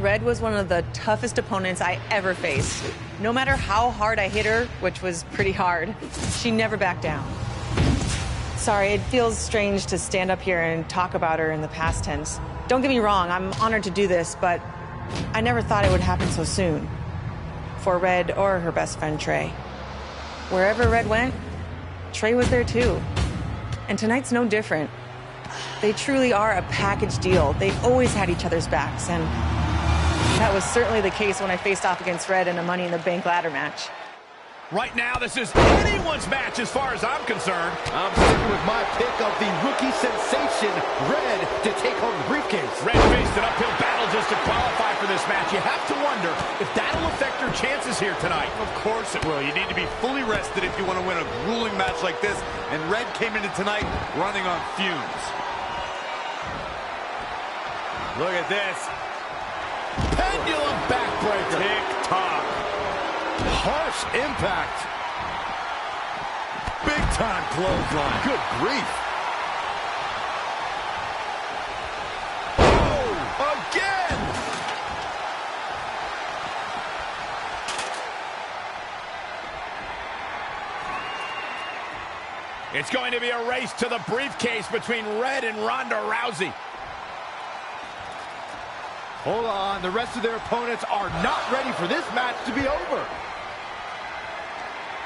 Red was one of the toughest opponents I ever faced. No matter how hard I hit her, which was pretty hard, she never backed down. Sorry, it feels strange to stand up here and talk about her in the past tense. Don't get me wrong, I'm honored to do this, but I never thought it would happen so soon. For Red or her best friend, Trey. Wherever Red went, Trey was there too. And tonight's no different. They truly are a package deal. They always had each other's backs, and that was certainly the case when I faced off against Red in a Money in the Bank ladder match. Right now, this is anyone's match as far as I'm concerned. I'm sticking with my pick of the rookie sensation, Red, to take home the briefcase. Red faced an uphill battle just to qualify for this match. You have to wonder if that'll affect her chances here tonight. Of course it will. You need to be fully rested if you want to win a grueling match like this. And Red came into tonight running on fumes. Look at this. Pendulum backbreaker. Tick-tock. Harsh impact. Big-time clothesline. Good grief. Oh, again! It's going to be a race to the briefcase between Red and Ronda Rousey. Hold on, the rest of their opponents are not ready for this match to be over.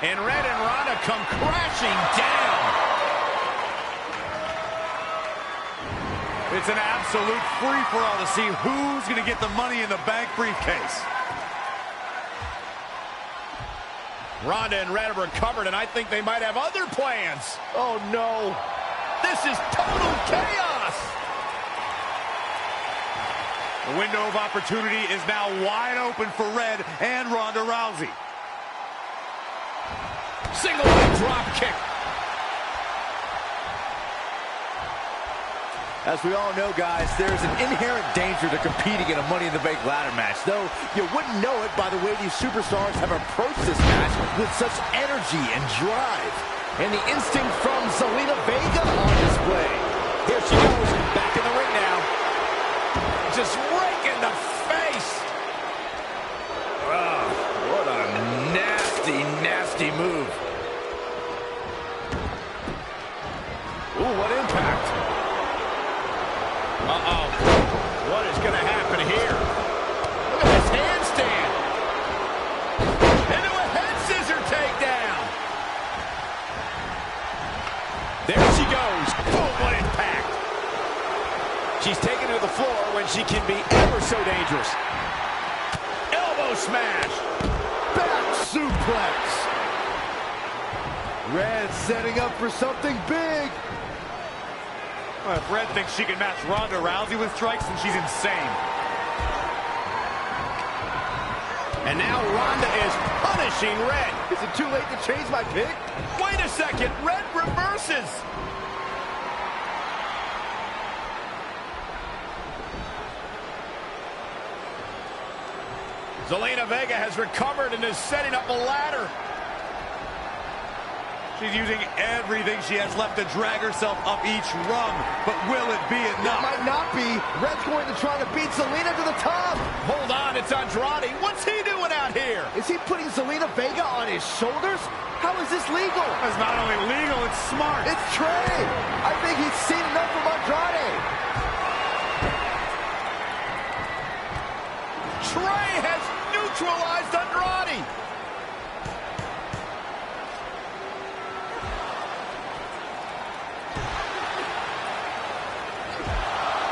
And Red and Ronda come crashing down. It's an absolute free-for-all to see who's going to get the Money in the Bank briefcase. Ronda and Red have recovered, and I think they might have other plans. Oh, no. This is total chaos. The window of opportunity is now wide open for Red and Ronda Rousey. Single leg drop kick. As we all know, guys, there's an inherent danger to competing in a Money in the Bank ladder match, though you wouldn't know it by the way these superstars have approached this match with such energy and drive. And the instinct from Zelina Vega on display. Here she goes, back in the ring now. Just rake in the face. Oh, what a nasty, nasty move. Ooh, what impact. Uh-oh. What is going to happen here? Look at this handstand. Into a head scissor takedown. There she goes. Boom, what impact. She's taken to the floor when she can be ever so dangerous. Elbow smash. Back suplex. Red setting up for something big. Well, if Red thinks she can match Ronda Rousey with strikes, then she's insane. And now Ronda is punishing Red. Is it too late to change my pick? Wait a second. Red reverses. Zelina Vega has recovered and is setting up a ladder. She's using everything she has left to drag herself up each rung. But will it be enough? It might not be. Red's going to try to beat Zelina to the top. Hold on, it's Andrade. What's he doing out here? Is he putting Zelina Vega on his shoulders? How is this legal? It's not only legal, it's smart. It's Trey. I think he's seen enough from Andrade. Trey has neutralized Andrade.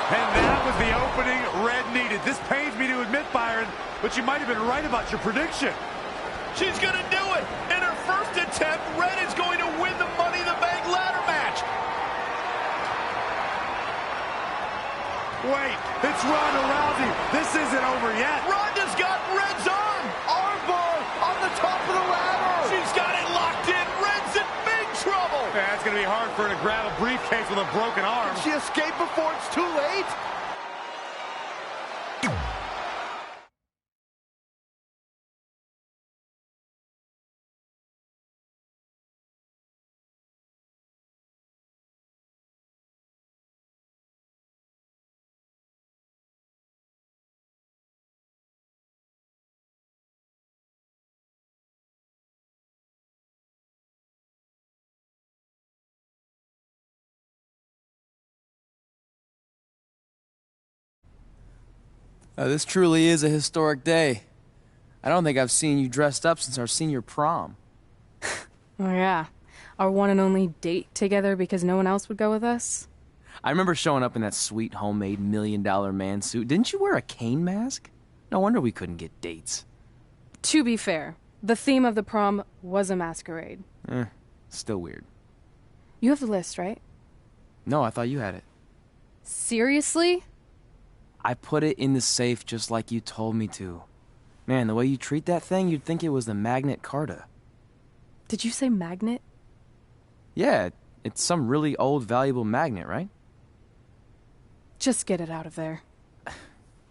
And that was the opening Red needed. This pains me to admit, Byron, but you might have been right about your prediction. She's going to do it. In her first attempt, Red is going to win the Money in the Bank ladder match. Wait, it's Ronda Rousey. This isn't over yet. Ronda's got Red's arm. Armbar on the top of the ladder. She's got it locked in. Red's in big trouble. Yeah, it's going to be hard for her to grab a briefcase with a broken arm. She escaped before it's too late. This truly is a historic day. I don't think I've seen you dressed up since our senior prom. Oh yeah, our one and only date together because no one else would go with us? I remember showing up in that sweet homemade $1 million man suit. Didn't you wear a cane mask? No wonder we couldn't get dates. To be fair, the theme of the prom was a masquerade. Still weird. You have the list, right? No, I thought you had it. Seriously? I put it in the safe just like you told me to. Man, the way you treat that thing, you'd think it was the Magnet Carta. Did you say magnet? Yeah, it's some really old, valuable magnet, right? Just get it out of there.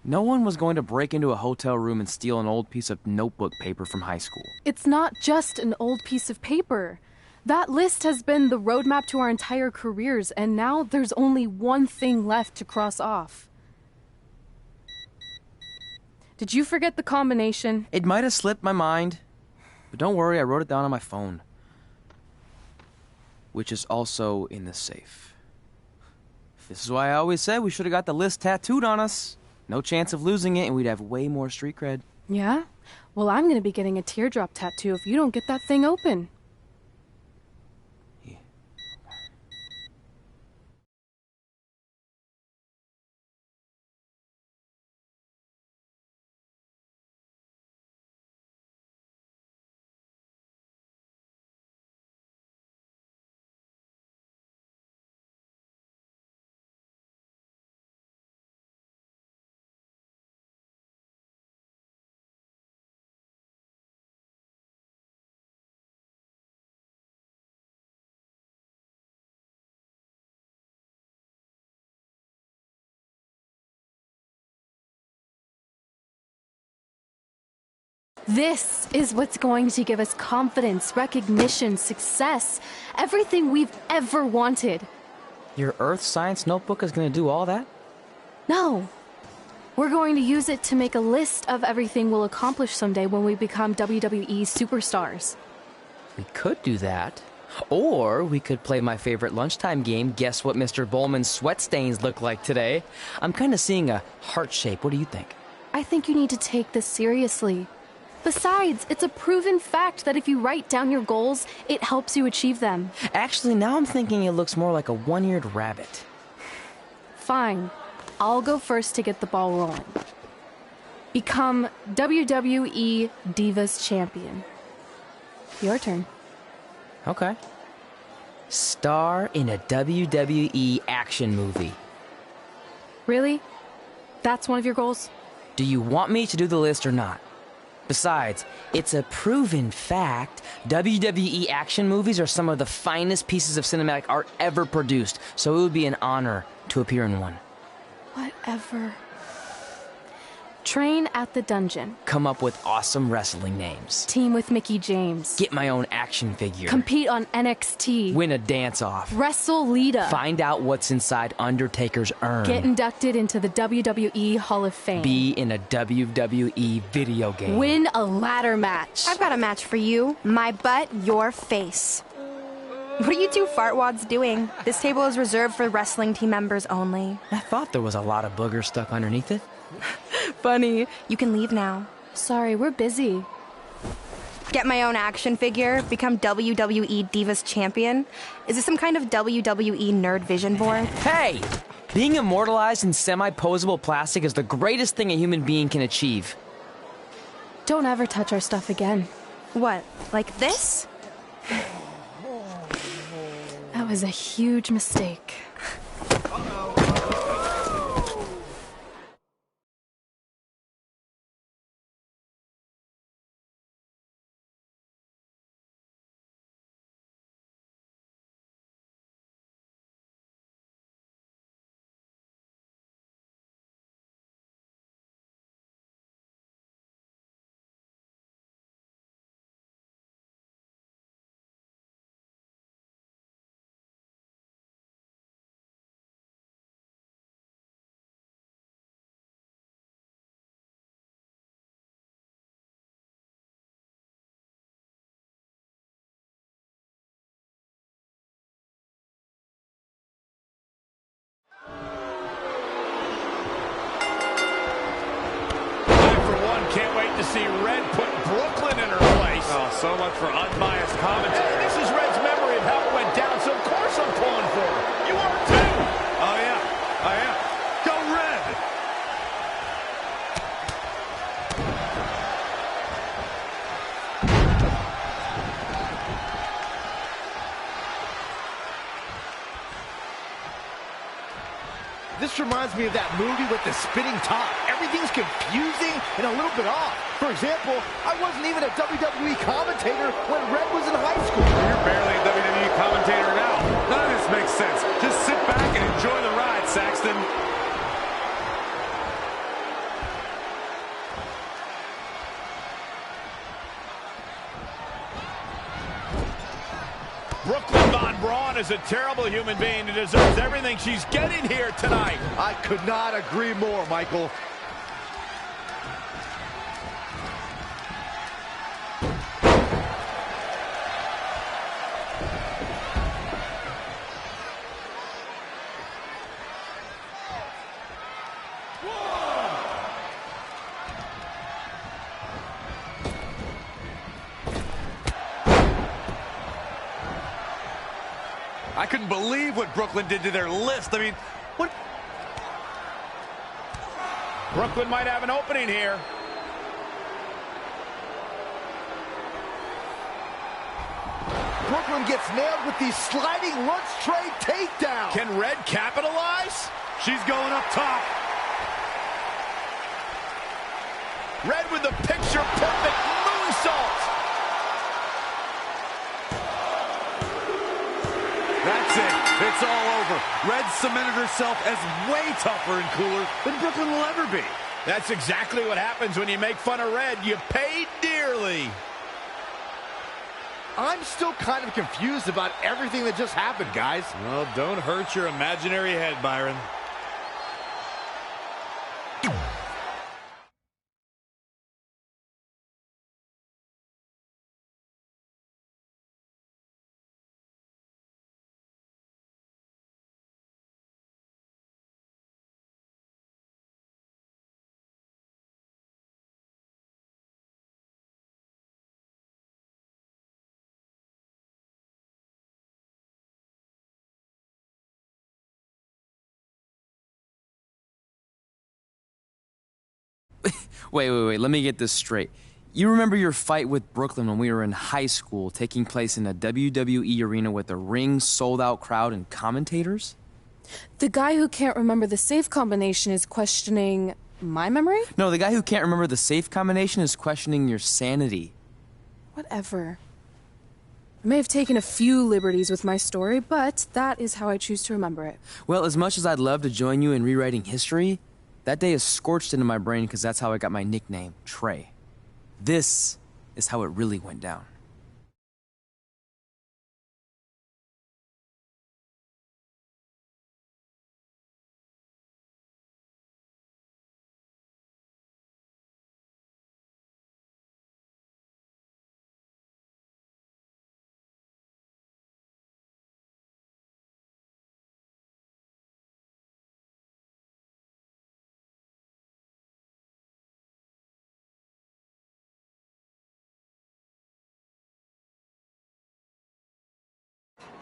No one was going to break into a hotel room and steal an old piece of notebook paper from high school. It's not just an old piece of paper. That list has been the roadmap to our entire careers, and now there's only one thing left to cross off. Did you forget the combination? It might have slipped my mind, but don't worry, I wrote it down on my phone. Which is also in the safe. This is why I always said we should have got the list tattooed on us. No chance of losing it, and we'd have way more street cred. Yeah? Well, I'm gonna be getting a teardrop tattoo if you don't get that thing open. This is what's going to give us confidence, recognition, success, everything we've ever wanted. Your Earth Science notebook is going to do all that? No. We're going to use it to make a list of everything we'll accomplish someday when we become WWE superstars. We could do that. Or we could play my favorite lunchtime game, Guess What Mr. Bowman's Sweat Stains Look Like Today. I'm kind of seeing a heart shape. What do you think? I think you need to take this seriously. Besides, it's a proven fact that if you write down your goals, it helps you achieve them. Actually, now I'm thinking it looks more like a one-eared rabbit. Fine. I'll go first to get the ball rolling. Become WWE Divas Champion. Your turn. Okay. Star in a WWE action movie. Really? That's one of your goals? Do you want me to do the list or not? Besides, it's a proven fact, WWE action movies are some of the finest pieces of cinematic art ever produced, so it would be an honor to appear in one. Whatever. Train at the dungeon. Come up with awesome wrestling names. Team with Mickey James. Get my own action figure. Compete on NXT. Win a dance-off. Wrestle Lita. Find out what's inside Undertaker's urn. Get inducted into the WWE Hall of Fame. Be in a WWE video game. Win a ladder match. I've got a match for you. My butt, your face. What are you two fartwads doing? This table is reserved for wrestling team members only. I thought there was a lot of boogers stuck underneath it. Funny. You can leave now. Sorry, we're busy. Get my own action figure, become WWE Divas Champion. Is this some kind of WWE nerd vision board? Hey! Being immortalized in semi-posable plastic is the greatest thing a human being can achieve. Don't ever touch our stuff again. What, like this? That was a huge mistake. So much for unbiased commentary. Hey, this is Red's memory of how it went down, so of course I'm pulling for her. You are too. Oh, yeah, I am. Go Red! This reminds me of that movie with the spinning top. Everything's confusing and a little bit off. For example, I wasn't even a WWE commentator when Red was in high school. You're barely a WWE commentator now. None of this makes sense. Just sit back and enjoy the ride, Saxton. Brooklyn Von Braun is a terrible human being and deserves everything she's getting here tonight. I could not agree more, Michael. I couldn't believe what Brooklyn did to their list. I mean, what? Brooklyn might have an opening here. Brooklyn gets nailed with the sliding lunch tray takedown. Can Red capitalize? She's going up top. Red with the picture-perfect moonsault. That's it. It's all over. Red cemented herself as way tougher and cooler than Brooklyn will ever be. That's exactly what happens when you make fun of Red. You pay dearly. I'm still kind of confused about everything that just happened, guys. Well, don't hurt your imaginary head, Byron. Wait, let me get this straight. You remember your fight with Brooklyn when we were in high school, taking place in a WWE arena with a ring, sold-out crowd, and commentators? The guy who can't remember the safe combination is questioning my memory? No, the guy who can't remember the safe combination is questioning your sanity. Whatever. I may have taken a few liberties with my story, but that is how I choose to remember it. Well, as much as I'd love to join you in rewriting history, that day is scorched into my brain because that's how I got my nickname, Trey. This is how it really went down.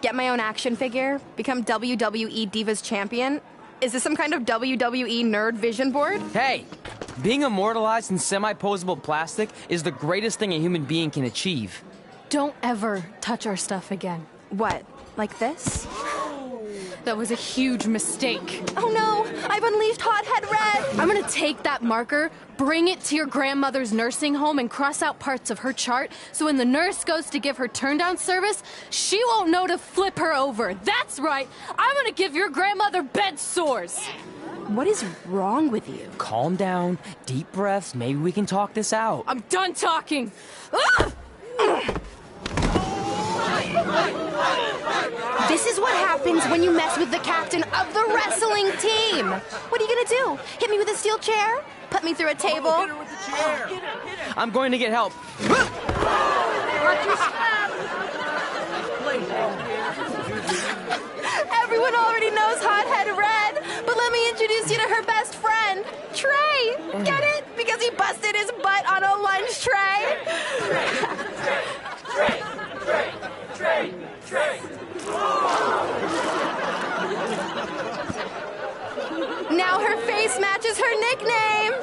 Get my own action figure? Become WWE Divas Champion? Is this some kind of WWE nerd vision board? Hey, being immortalized in semi-posable plastic is the greatest thing a human being can achieve. Don't ever touch our stuff again. What, like this? That was a huge mistake. Oh no, I've unleashed Hothead Red! I'm gonna take that marker, bring it to your grandmother's nursing home, and cross out parts of her chart so when the nurse goes to give her turn-down service, she won't know to flip her over. That's right, I'm gonna give your grandmother bed sores. What is wrong with you? Calm down, deep breaths, maybe we can talk this out. I'm done talking. Ah! This is what happens when you mess with the captain of the wrestling team. What are you gonna do? Hit me with a steel chair? Put me through a table? I'm going to get help. Everyone already knows Hothead Red, but let me introduce you to her best friend, Trey. Get it? Because he busted his butt on a lunch tray. Now her face matches her nickname.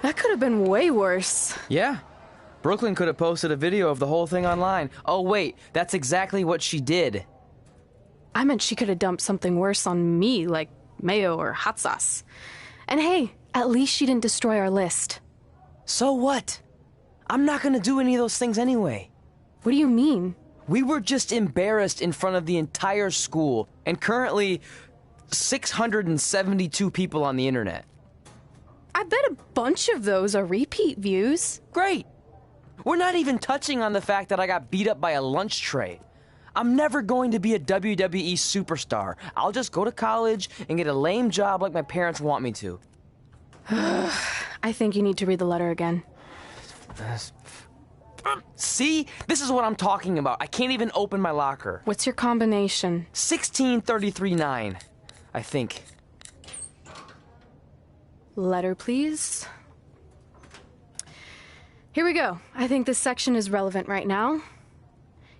That could have been way worse. Yeah. Brooklyn could have posted a video of the whole thing online. Oh, wait, that's exactly what she did. I meant she could have dumped something worse on me, like mayo or hot sauce. And hey, at least she didn't destroy our list. So what? I'm not gonna do any of those things anyway. What do you mean? We were just embarrassed in front of the entire school, and currently 672 people on the internet. I bet a bunch of those are repeat views. Great! We're not even touching on the fact that I got beat up by a lunch tray. I'm never going to be a WWE superstar. I'll just go to college and get a lame job like my parents want me to. I think you need to read the letter again. See? This is what I'm talking about. I can't even open my locker. What's your combination? 1633-9, I think. Letter, please. Here we go. I think this section is relevant right now.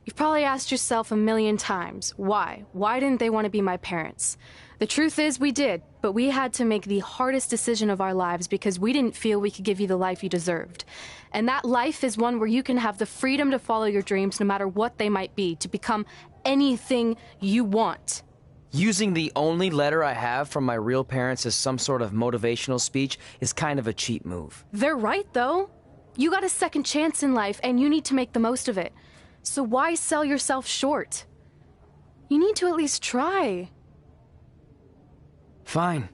You've probably asked yourself a million times, why? Why didn't they want to be my parents? The truth is we did, but we had to make the hardest decision of our lives because we didn't feel we could give you the life you deserved. And that life is one where you can have the freedom to follow your dreams no matter what they might be, to become anything you want. Using the only letter I have from my real parents as some sort of motivational speech is kind of a cheap move. They're right, though. You got a second chance in life, and you need to make the most of it. So why sell yourself short? You need to at least try. Fine.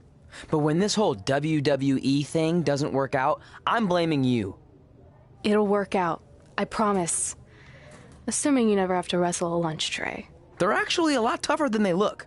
But when this whole WWE thing doesn't work out, I'm blaming you. It'll work out. I promise. Assuming you never have to wrestle a lunch tray. They're actually a lot tougher than they look.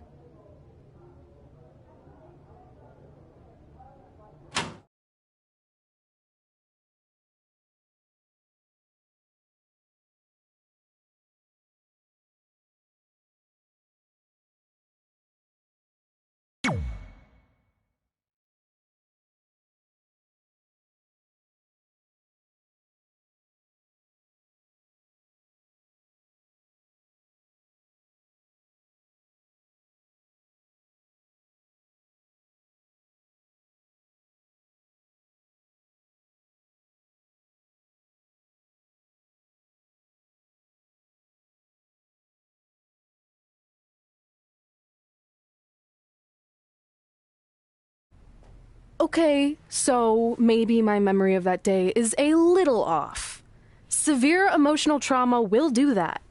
Okay, so maybe my memory of that day is a little off. Severe emotional trauma will do that.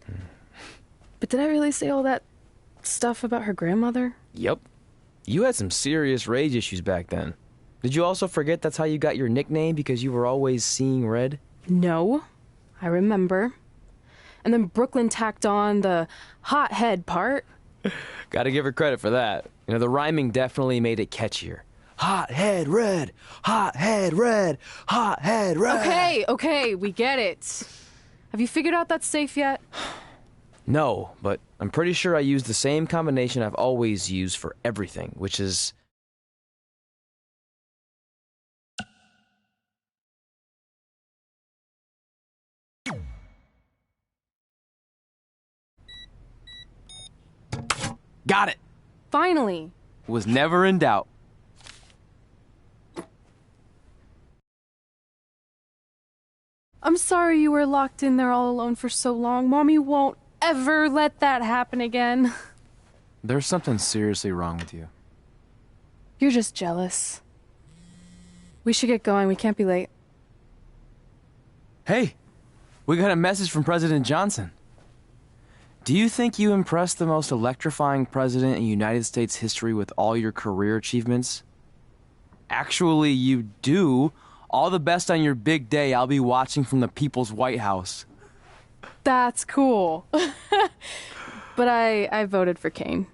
But did I really say all that stuff about her grandmother? Yep. You had some serious rage issues back then. Did you also forget that's how you got your nickname because you were always seeing red? No, I remember. And then Brooklyn tacked on the hot head part. Gotta give her credit for that. You know, the rhyming definitely made it catchier. Hot head red, hot head red, hot head red. Okay, we get it. Have you figured out that safe yet? No, but I'm pretty sure I used the same combination I've always used for everything, which is... Got it! Finally. Was never in doubt. I'm sorry you were locked in there all alone for so long. Mommy won't ever let that happen again. There's something seriously wrong with you. You're just jealous. We should get going. We can't be late. Hey, we got a message from President Johnson. Do you think you impressed the most electrifying president in United States history with all your career achievements? Actually, you do. All the best on your big day. I'll be watching from the People's White House. That's cool. But I voted for Kane.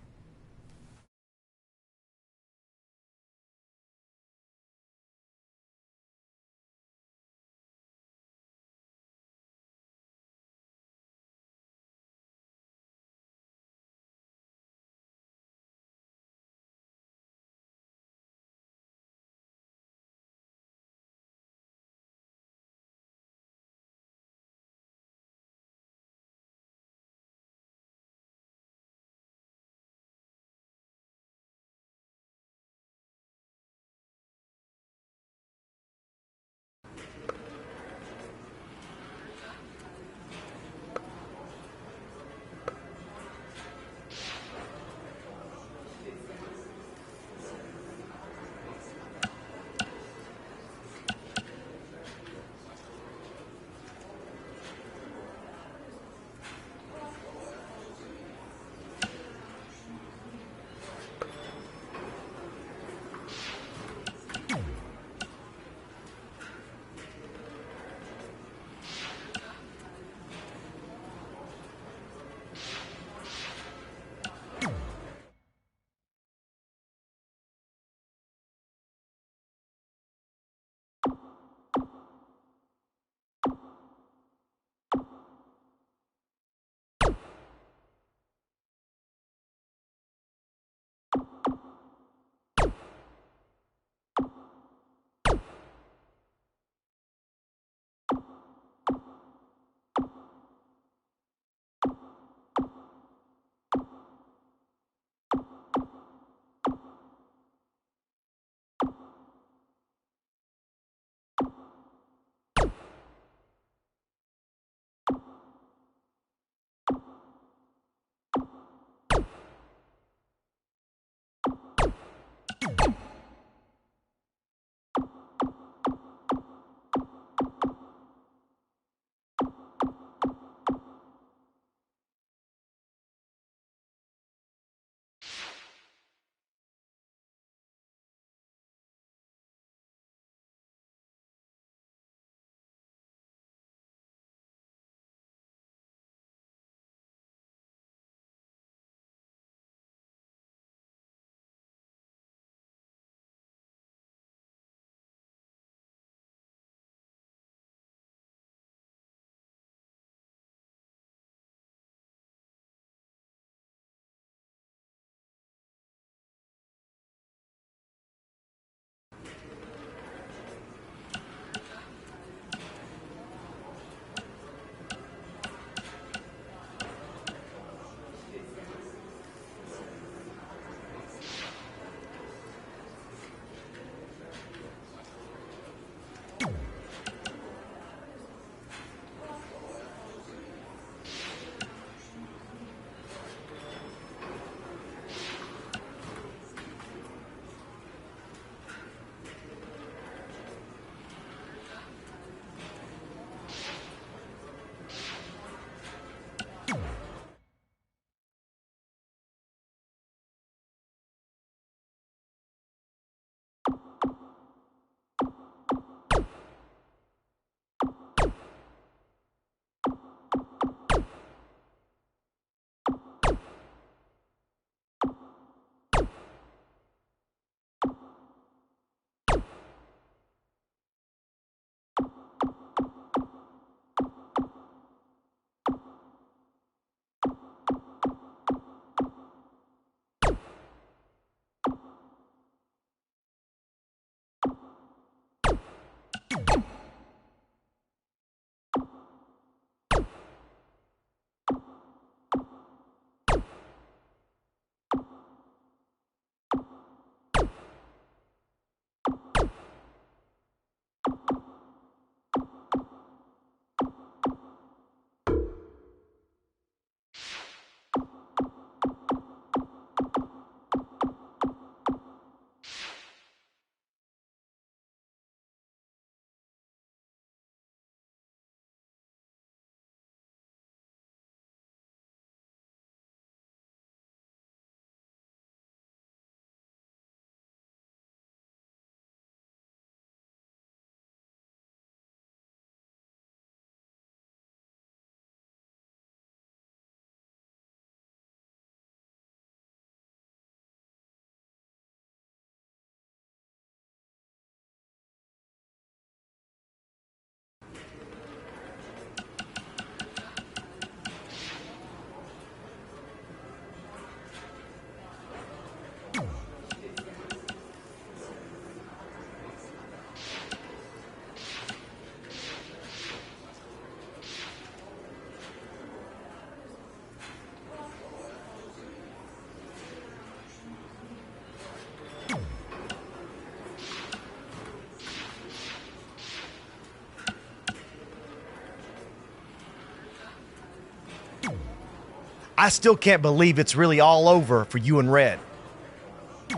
I still can't believe it's really all over for you and Red.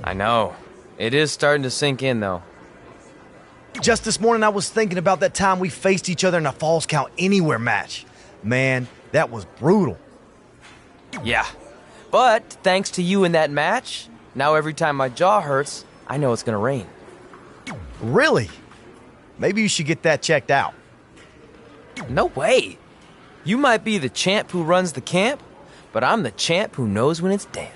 I know. It is starting to sink in, though. Just this morning, I was thinking about that time we faced each other in a Falls Count Anywhere match. Man, that was brutal. Yeah. But thanks to you in that match, now every time my jaw hurts, I know it's gonna rain. Really? Maybe you should get that checked out. No way. You might be the champ who runs the camp, but I'm the champ who knows when it's damp.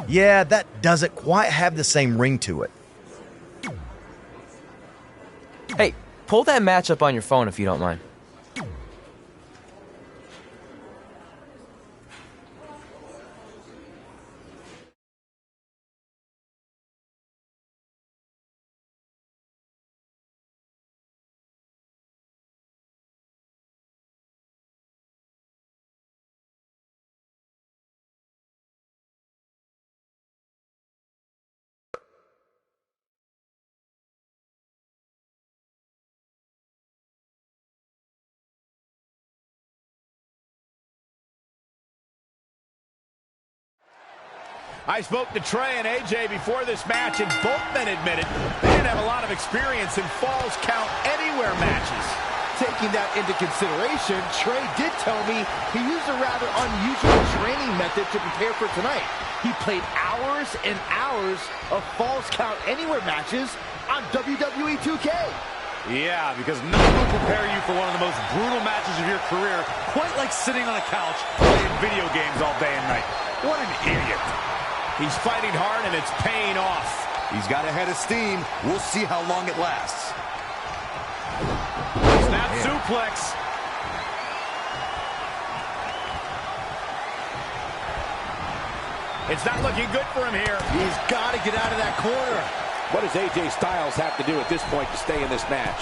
Yeah, that doesn't quite have the same ring to it. Hey, pull that match up on your phone if you don't mind. I spoke to Trey and AJ before this match, and both men admitted they didn't have a lot of experience in Falls Count Anywhere matches. Taking that into consideration, Trey did tell me he used a rather unusual training method to prepare for tonight. He played hours and hours of Falls Count Anywhere matches on WWE2k. Yeah, because nothing will prepare you for one of the most brutal matches of your career, quite like sitting on a couch playing video games all day and night. What an idiot. He's fighting hard, and it's paying off. He's got a head of steam. We'll see how long it lasts. Snap suplex. It's not looking good for him here. He's got to get out of that corner. What does AJ Styles have to do at this point to stay in this match?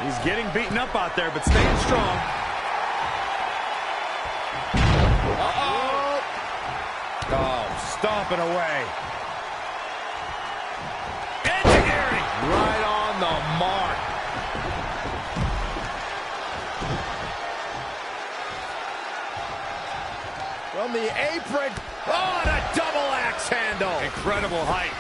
He's getting beaten up out there, but staying strong. Oh, stomping away. Engineering. Right on the mark. From the apron. Oh, and a double axe handle. Incredible height.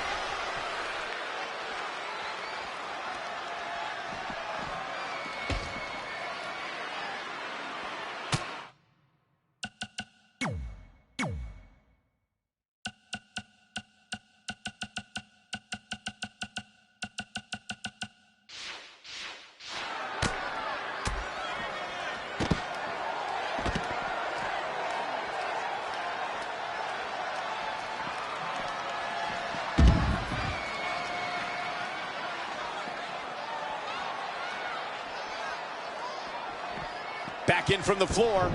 Back in from the floor.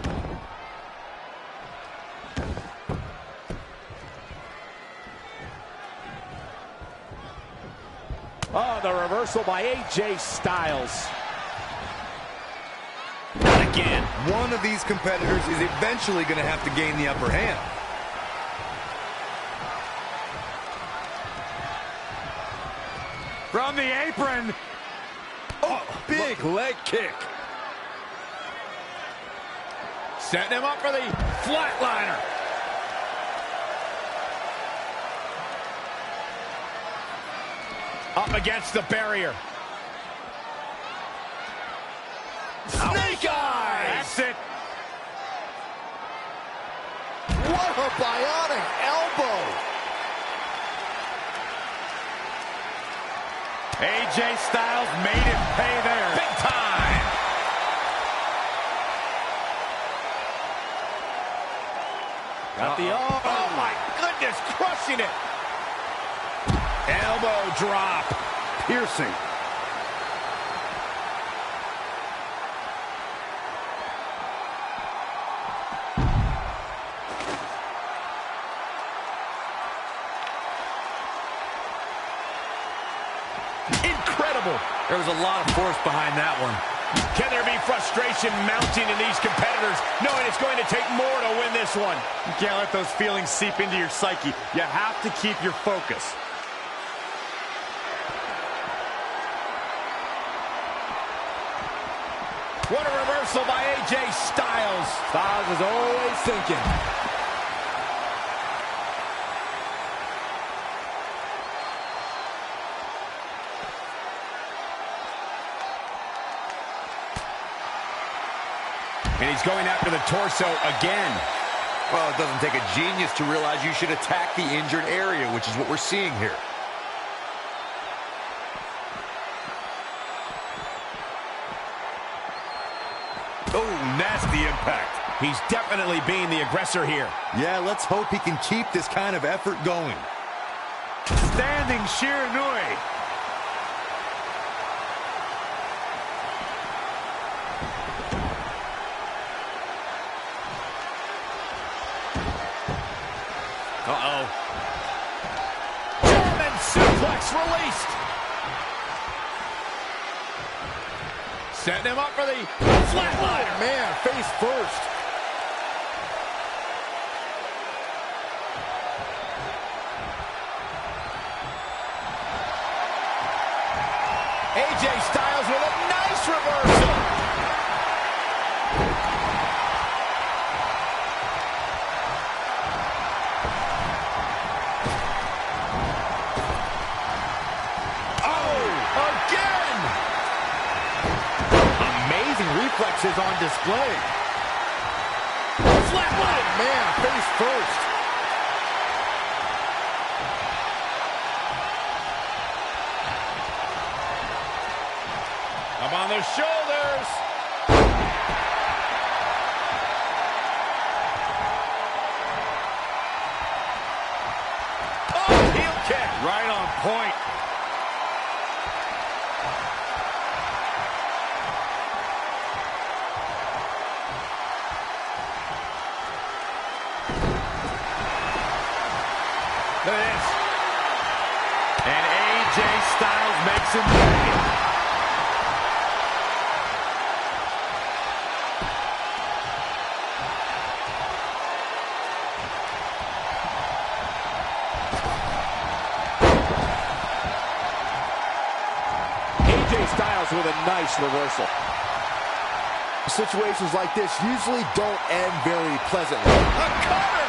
Oh, the reversal by AJ Styles. Not again. One of these competitors is eventually going to have to gain the upper hand. From the apron. Oh, big leg kick. Setting him up for the flatliner. Up against the barrier. Snake eyes! That's it. What a bionic elbow. AJ Styles made it pay there. Big time! Got the oh my goodness, crushing it. Elbow drop. Piercing. Incredible. There was a lot of force behind that one. Can there be frustration mounting in these competitors, knowing it's going to take more to win this one? You can't let those feelings seep into your psyche. You have to keep your focus. What a reversal by AJ Styles. Styles is always thinking. And he's going after the torso again. Well, it doesn't take a genius to realize you should attack the injured area, which is what we're seeing here. Oh, nasty impact. He's definitely being the aggressor here. Yeah, let's hope he can keep this kind of effort going. Standing Shiranui. Uh-oh. German suplex released. Setting him up for the flatliner. Man, face first. AJ Styles with a nice reversal. Reflexes on display. Flatline. Man, face first. Up on the shoulders. Oh, heel kick. Right on point. Look at this. And AJ Styles makes him pay. AJ Styles with a nice reversal. Situations like this usually don't end very pleasantly. A cover!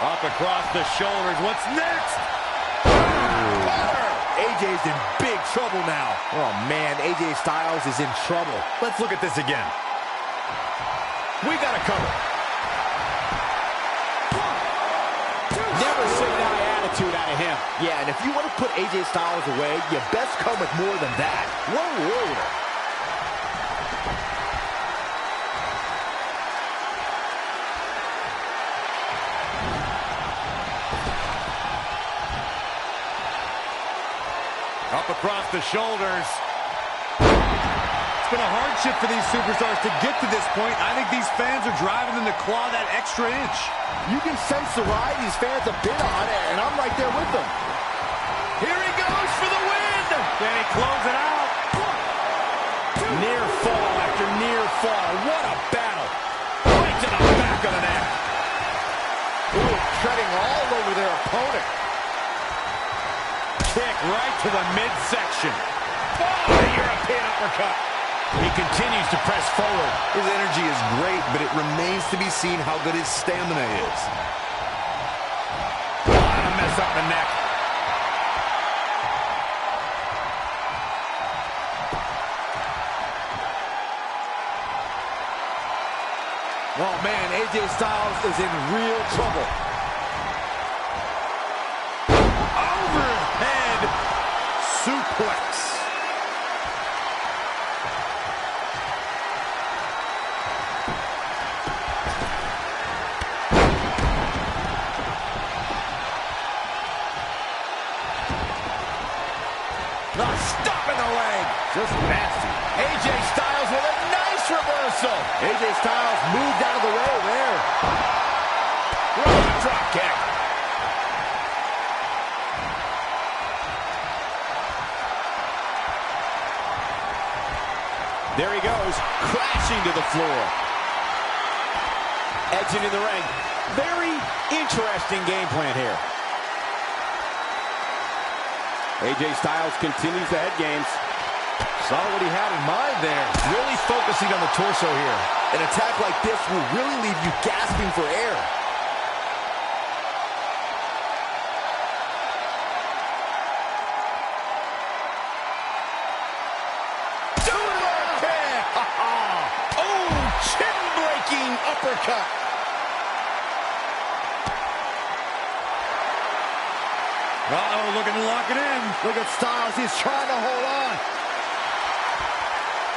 Up across the shoulders. What's next? AJ's in big trouble now. Oh, man, AJ Styles is in trouble. Let's look at this again. We got a cover. Never say die attitude out of him. Yeah, and if you want to put AJ Styles away, you best come with more than that. What a warrior. Up across the shoulders. It's been a hardship for these superstars to get to this point. I think these fans are driving them to claw that extra inch. You can sense the ride these fans have been on, and I'm right there with them. Here he goes for the win! Can he close it out? Near fall after near fall. What a battle. Right to the back of the neck. Ooh, treading all over their opponent. Kick right to the midsection. Oh, the European uppercut. He continues to press forward. His energy is great, but it remains to be seen how good his stamina is. What a mess up the neck. Oh, man, AJ Styles is in real trouble. Overhead suplex. just nasty. AJ Styles with a nice reversal. AJ Styles moved out of the way there. Drop kick. There he goes, crashing to the floor. Edge into the ring. Very interesting game plan here. AJ Styles continues the head games. Saw what he had in mind there. Really focusing on the torso here. An attack like this will really leave you gasping for air. Chin-breaking uppercut. Uh-oh, looking to lock it in. Look at Styles, he's trying to hold on.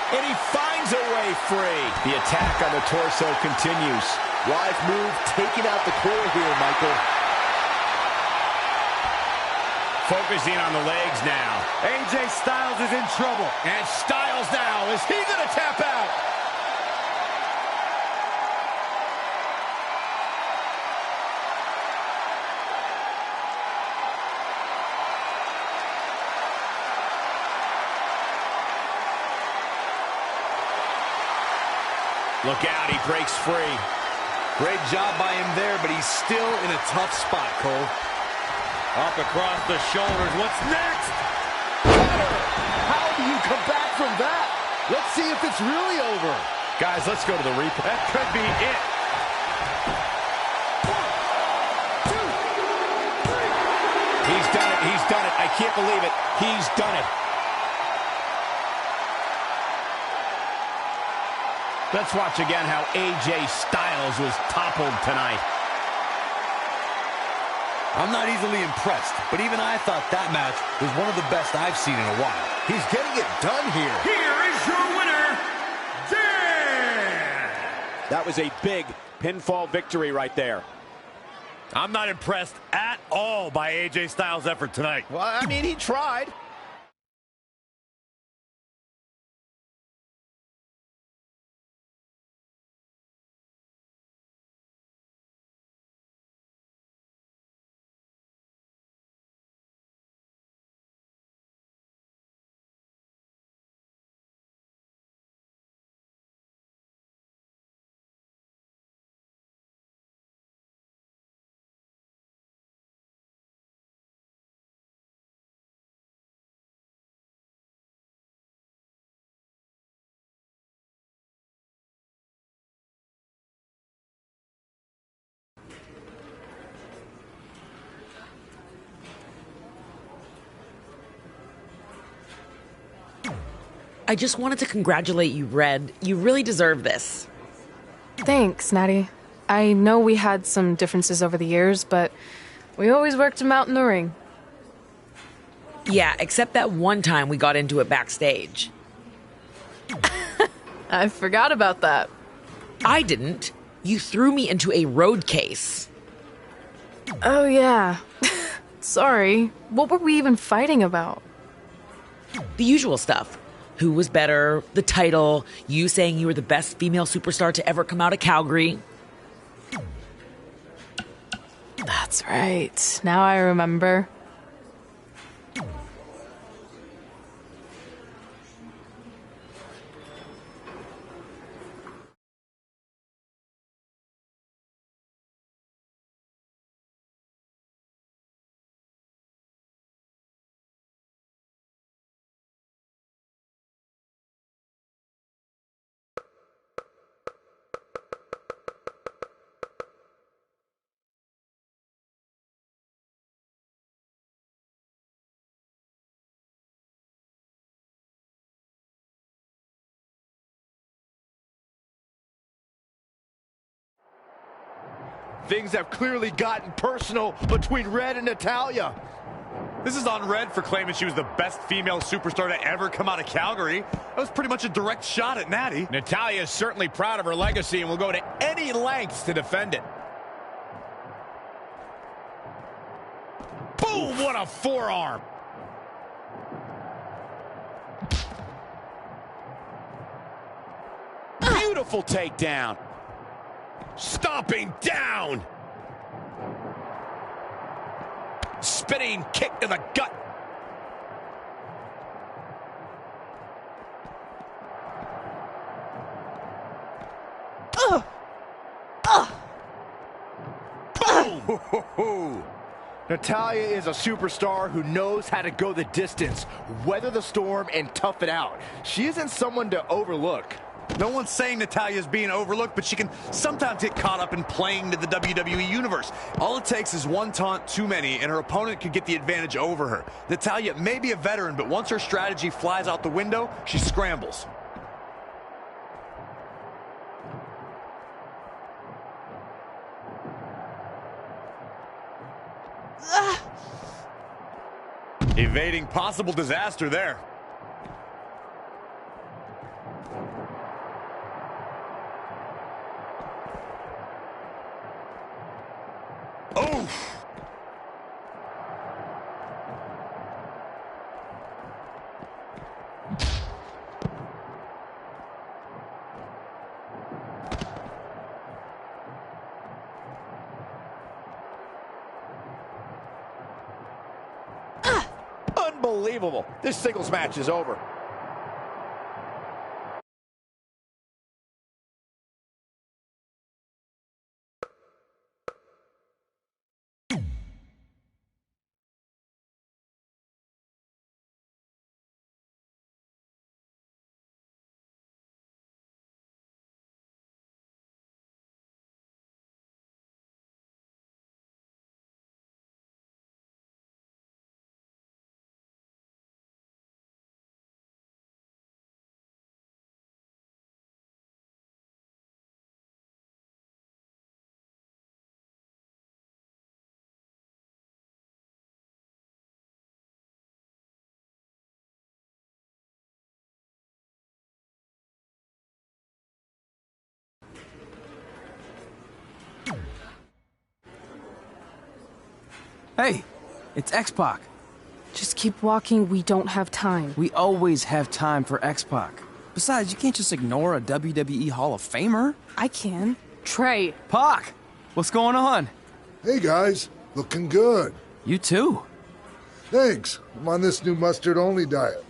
And he finds a way free. The attack on the torso continues. Wise move, taking out the core here, Michael. Focusing on the legs now. AJ Styles is in trouble. And Styles now, is he going to tap out? Look out, he breaks free. Great job by him there, but he's still in a tough spot, Cole. Up across the shoulders. What's next? How do you come back from that? Let's see if it's really over. Guys, let's go to the replay. That could be it. 1, 2, 3. He's done it. He's done it. I can't believe it. He's done it. Let's watch again how AJ Styles was toppled tonight. I'm not easily impressed, but even I thought that match was one of the best I've seen in a while. He's getting it done here. Here is your winner, Dan! That was a big pinfall victory right there. I'm not impressed at all by AJ Styles' effort tonight. Well, I mean, he tried. I just wanted to congratulate you, Red. You really deserve this. Thanks, Natty. I know we had some differences over the years, but we always worked them out in the ring. Yeah, except that one time we got into it backstage. I forgot about that. I didn't. You threw me into a road case. Oh, yeah. Sorry. What were we even fighting about? The usual stuff. Who was better, the title, you saying you were the best female superstar to ever come out of Calgary. That's right. Now I remember. Things have clearly gotten personal between Red and Natalya. This is on Red for claiming she was the best female superstar to ever come out of Calgary. That was pretty much a direct shot at Natty. Natalya is certainly proud of her legacy and will go to any lengths to defend it. Boom! What a forearm. Beautiful takedown. Stomping down. Spinning kick to the gut. Boom! Natalya is a superstar who knows how to go the distance, weather the storm, and tough it out. She isn't someone to overlook. No one's saying Natalya's being overlooked, but she can sometimes get caught up in playing to the WWE Universe. All it takes is one taunt too many, and her opponent could get the advantage over her. Natalya may be a veteran, but once her strategy flies out the window, she scrambles. Evading possible disaster there. Oh! Unbelievable. This singles match is over. Hey, it's X-Pac. Just keep walking, we don't have time. We always have time for X-Pac. Besides, you can't just ignore a WWE Hall of Famer. I can. Trey. Pac, what's going on? Hey guys, looking good. You too. Thanks. I'm on this new mustard-only diet.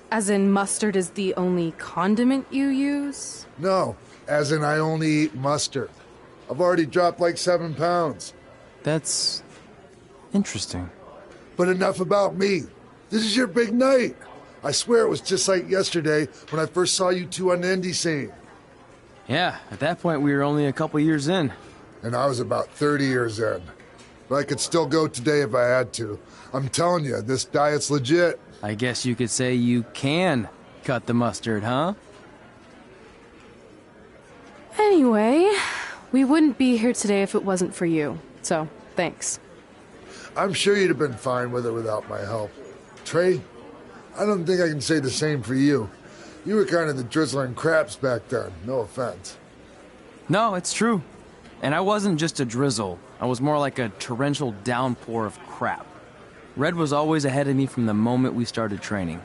As in mustard is the only condiment you use? No, as in I only eat mustard. I've already dropped like 7 pounds. That's interesting. But enough about me. This is your big night. I swear it was just like yesterday when I first saw you two on the indie scene. Yeah, at that point we were only a couple years in. And I was about 30 years in. But I could still go today if I had to. I'm telling you, this diet's legit. I guess you could say you can cut the mustard, huh? Anyway, we wouldn't be here today if it wasn't for you. So, thanks. I'm sure you'd have been fine with it without my help. Trey, I don't think I can say the same for you. You were kind of the drizzling craps back then, no offense. No, it's true. And I wasn't just a drizzle. I was more like a torrential downpour of crap. Red was always ahead of me from the moment we started training.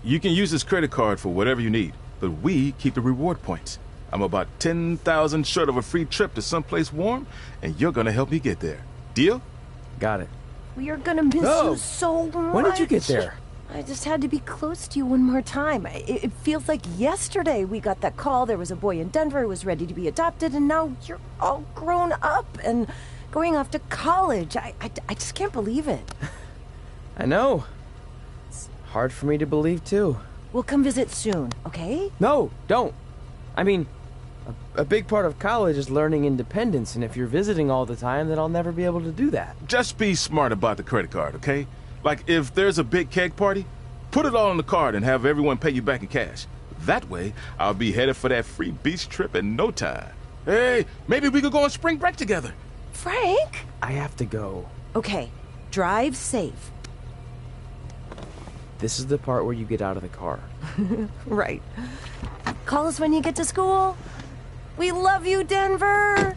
You can use this credit card for whatever you need, but we keep the reward points. I'm about 10,000 short of a free trip to someplace warm, and you're gonna help me get there. Deal? Got it. We are gonna miss you so much. When did you get there? I just had to be close to you one more time. It feels like yesterday we got that call. There was a boy in Denver who was ready to be adopted, and now you're all grown up and going off to college. I just can't believe it. I know. Hard for me to believe, too. We'll come visit soon, okay? No, don't. I mean, a big part of college is learning independence, and if you're visiting all the time, then I'll never be able to do that. Just be smart about the credit card, okay? Like, if there's a big keg party, put it all on the card and have everyone pay you back in cash. That way, I'll be headed for that free beach trip in no time. Hey, maybe we could go on spring break together. Frank? I have to go. Okay, drive safe. This is the part where you get out of the car. Right. Call us when you get to school. We love you, Denver!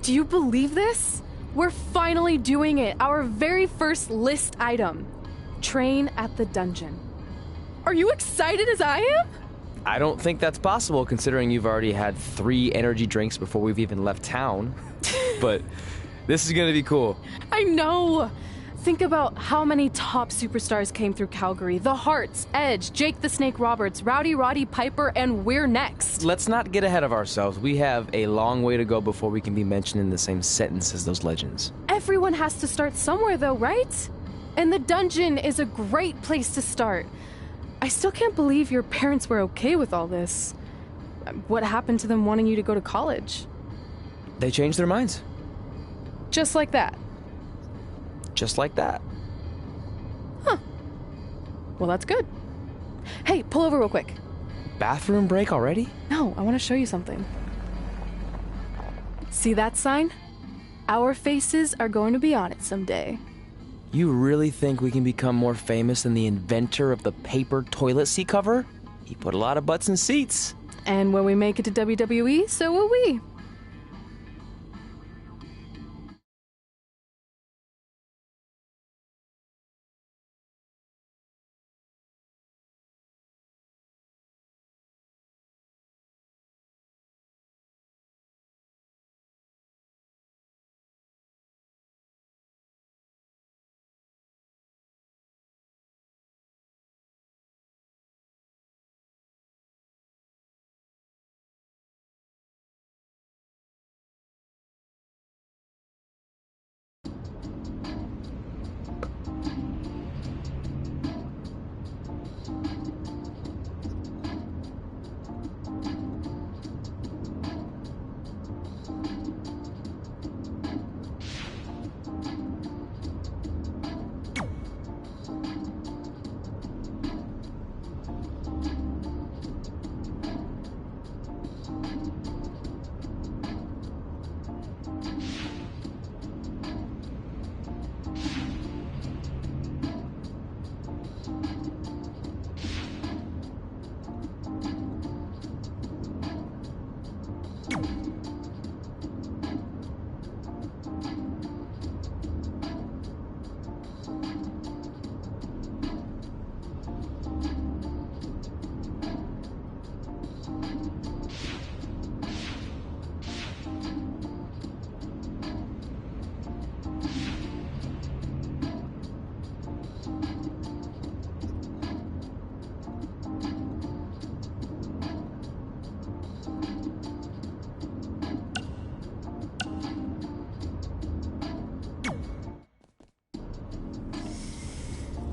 Do you believe this? We're finally doing it. Our very first list item. Train at the dungeon. Are you excited as I am? I don't think that's possible considering you've already had 3 energy drinks before we've even left town. But this is gonna be cool. I know. Think about how many top superstars came through Calgary. The Hearts, Edge, Jake the Snake Roberts, Rowdy Roddy Piper, and we're next. Let's not get ahead of ourselves. We have a long way to go before we can be mentioned in the same sentence as those legends. Everyone has to start somewhere though, right? And the dungeon is a great place to start. I still can't believe your parents were okay with all this. What happened to them wanting you to go to college? They changed their minds. Just like that. Just like that. Huh. Well, that's good. Hey, pull over real quick. Bathroom break already? No, I want to show you something. See that sign? Our faces are going to be on it someday. You really think we can become more famous than the inventor of the paper toilet seat cover? He put a lot of butts in seats. And when we make it to WWE, so will we.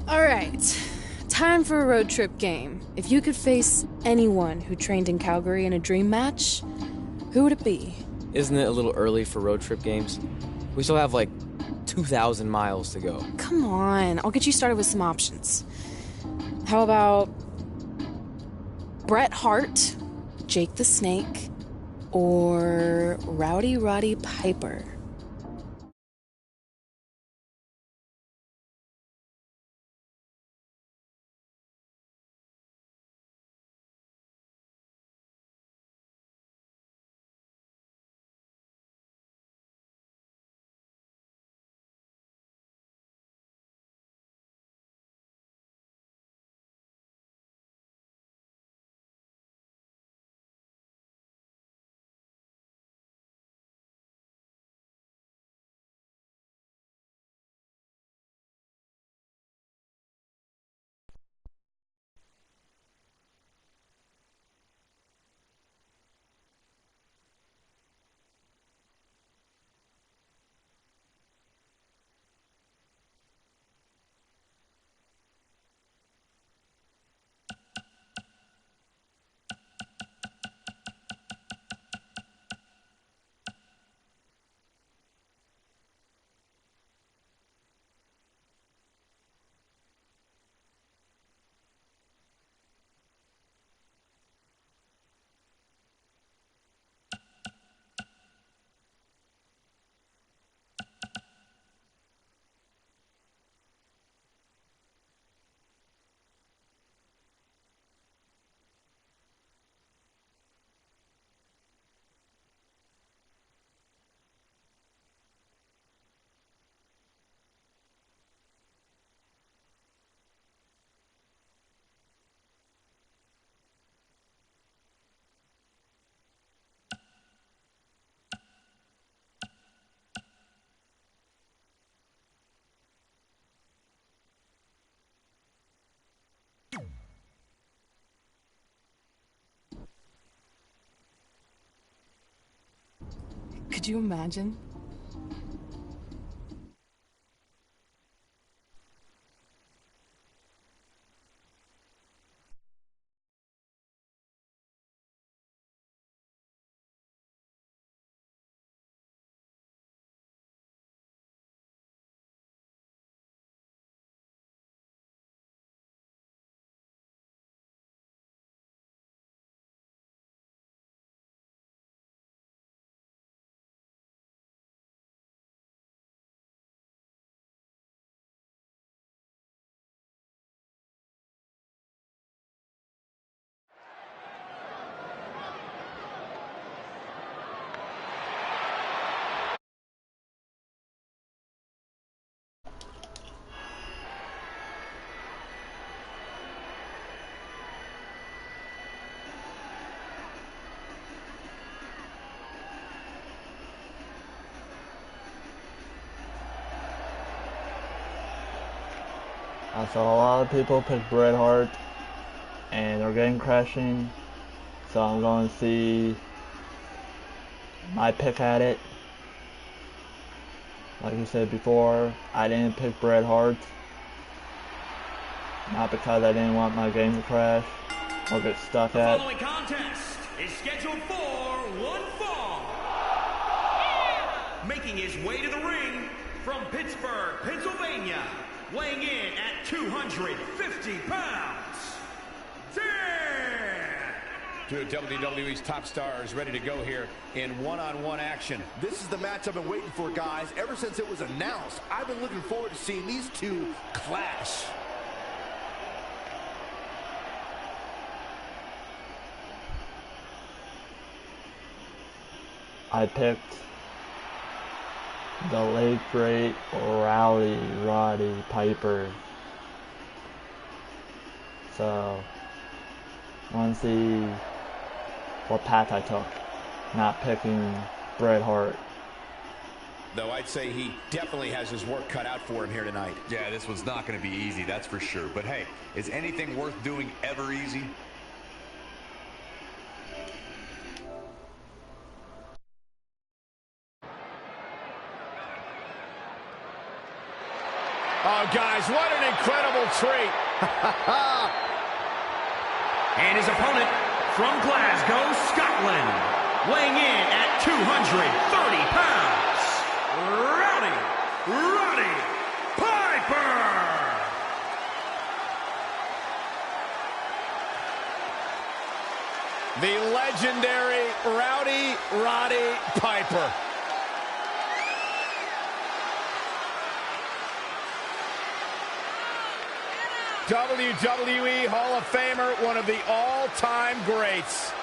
Alright, time for a road trip game. If you could face anyone who trained in Calgary in a dream match, who would it be? Isn't it a little early for road trip games? We still have like 2,000 miles to go. Come on, I'll get you started with some options. How about Bret Hart, Jake the Snake, or Rowdy Roddy Piper? Could you imagine? I saw a lot of people pick Bret Hart, and they're getting crashing, so I'm going to see my pick at it. Like you said before, I didn't pick Bret Hart, not because I didn't want my game to crash or get stuck at. The following contest is scheduled for one fall. Making his way to the ring from Pittsburgh, Pennsylvania, weighing in at 250 pounds, Two of WWE's top stars ready to go here in one-on-one action. This is the match I've been waiting for, guys. Ever since it was announced, I've been looking forward to seeing these two clash. I picked the late great Roddy Piper. So, I want to see what path I took, not picking Bret Hart. Though I'd say he definitely has his work cut out for him here tonight. Yeah, this one's not going to be easy, that's for sure. But hey, is anything worth doing ever easy? Oh, guys, what an incredible treat. And his opponent from Glasgow, Scotland, weighing in at 230 pounds, Roddy Piper. The legendary Roddy Piper. WWE Hall of Famer, one of the all-time greats.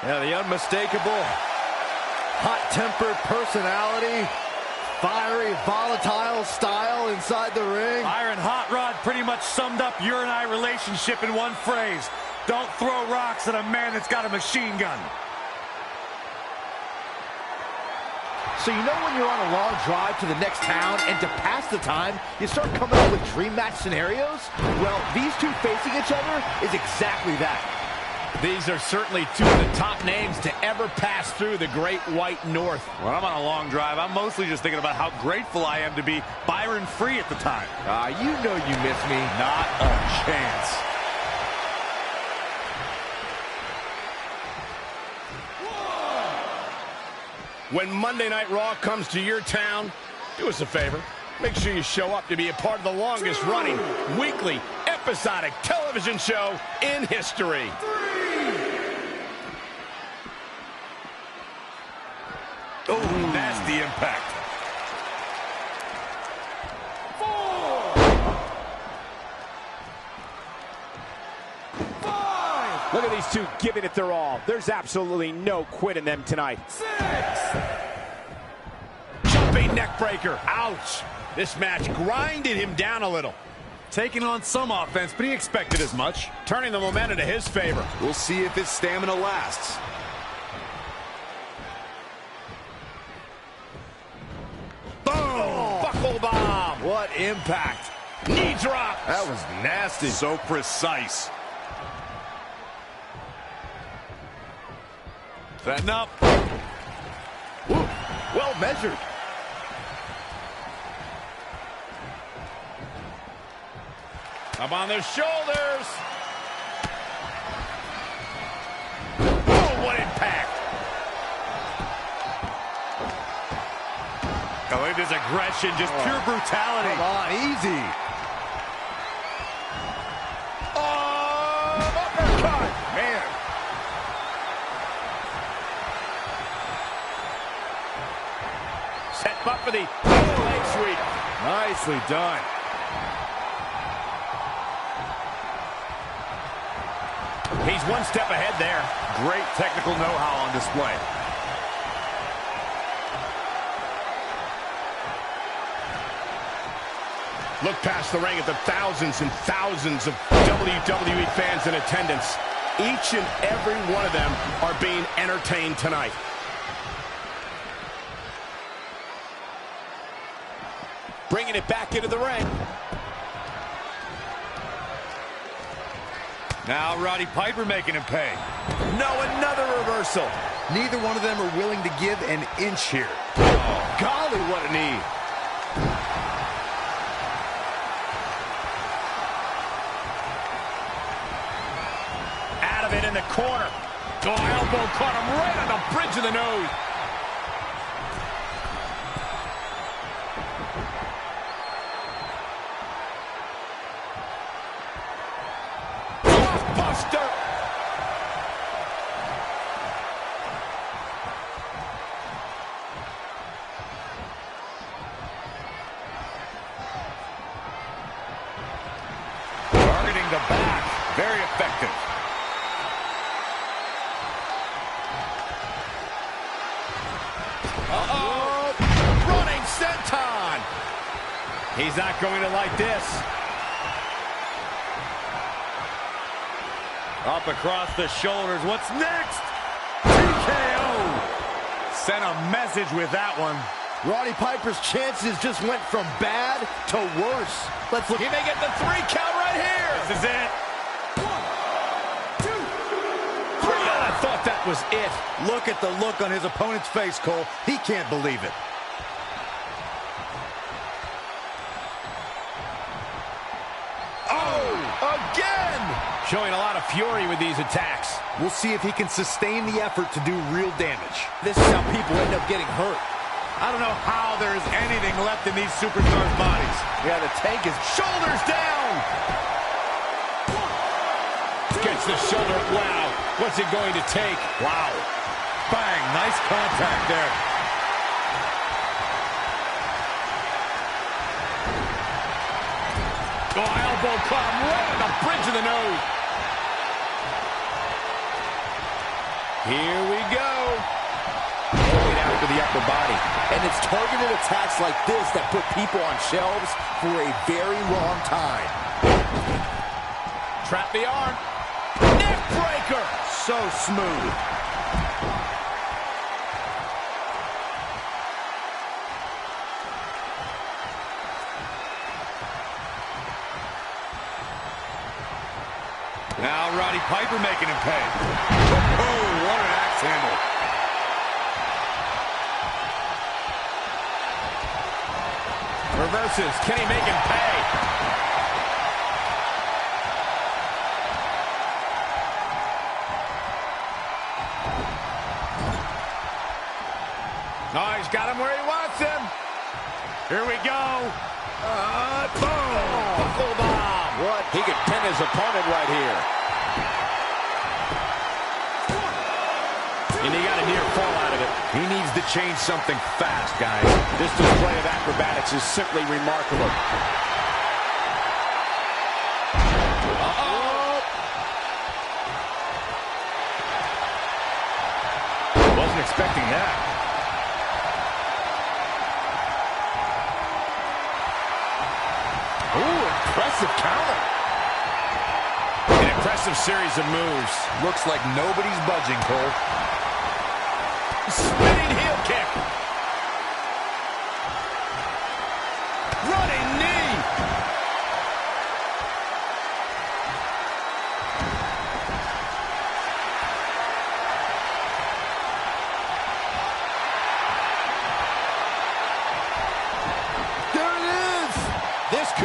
Yeah, the unmistakable, hot-tempered personality, fiery, volatile style inside the ring. Iron Hot Rod pretty much summed up your and I relationship in one phrase. Don't throw rocks at a man that's got a machine gun. So you know when you're on a long drive to the next town and to pass the time, you start coming up with dream match scenarios? Well, these two facing each other is exactly that. These are certainly two of the top names to ever pass through the Great White North. When I'm on a long drive, I'm mostly just thinking about how grateful I am to be Byron Free at the time. You know you miss me. Not a chance. When Monday Night Raw comes to your town, do us a favor. Make sure you show up to be a part of the longest running weekly episodic television show in history. Oh, nasty impact. 4, 5. Look at these two giving it their all. There's absolutely no quit in them tonight. 6. Jumping neck breaker. Ouch. This match grinded him down a little. Taking on some offense, but he expected as much. Turning the momentum to his favor. We'll see if his stamina lasts. What impact. Knee drop. That was nasty. So precise. Setting up. Ooh, well measured. Up on the shoulders. Oh, what impact. I believe this aggression, just pure brutality. Come on, easy. Oh, uppercut. Man. Set up for the leg sweep. Nicely done. He's one step ahead there. Great technical know-how on display. Look past the ring at the thousands and thousands of WWE fans in attendance. Each and every one of them are being entertained tonight. Bringing it back into the ring. Now Roddy Piper making him pay. No, another reversal. Neither one of them are willing to give an inch here. Oh, golly, what a knee. Out of it in the corner. Oh, elbow caught him right on the bridge of the nose. Buster. Targeting the back. Very effective. Uh-oh. Running senton. He's not going to like this. Up across the shoulders. What's next? TKO. Sent a message with that one. Roddy Piper's chances just went from bad to worse. Let's look. He may get the 3 count right here. This is it. 1, 2, 3. I thought that was it. Look at the look on his opponent's face, Cole. He can't believe it. Oh, again! Showing a lot of fury with these attacks. We'll see if he can sustain the effort to do real damage. This is how people end up getting hurt. I don't know how there's anything left in these superstars' bodies. Yeah, the tank is Shoulders down. Gets the shoulder. Wow. What's it going to take? Wow. Bang. Nice contact there. Oh, elbow caught him right on the bridge of the nose. Here we go. going after the upper body. And it's targeted attacks like this that put people on shelves for a very long time. Trap the arm. Neck breaker. So smooth. Now Roddy Piper making him pay. Oh, what an axe handle. Reverses. Can he make him pay? No, he's got him where he wants him. Here we go. Boom. Buckle bomb. What? He could pin his opponent right here. And he got a near fall out of it. He needs to change something fast, guys. This display of acrobatics is simply remarkable. Wasn't expecting that. Ooh, impressive counter. An impressive series of moves. Looks like nobody's budging, Cole. Spinning heel kick. Running knee.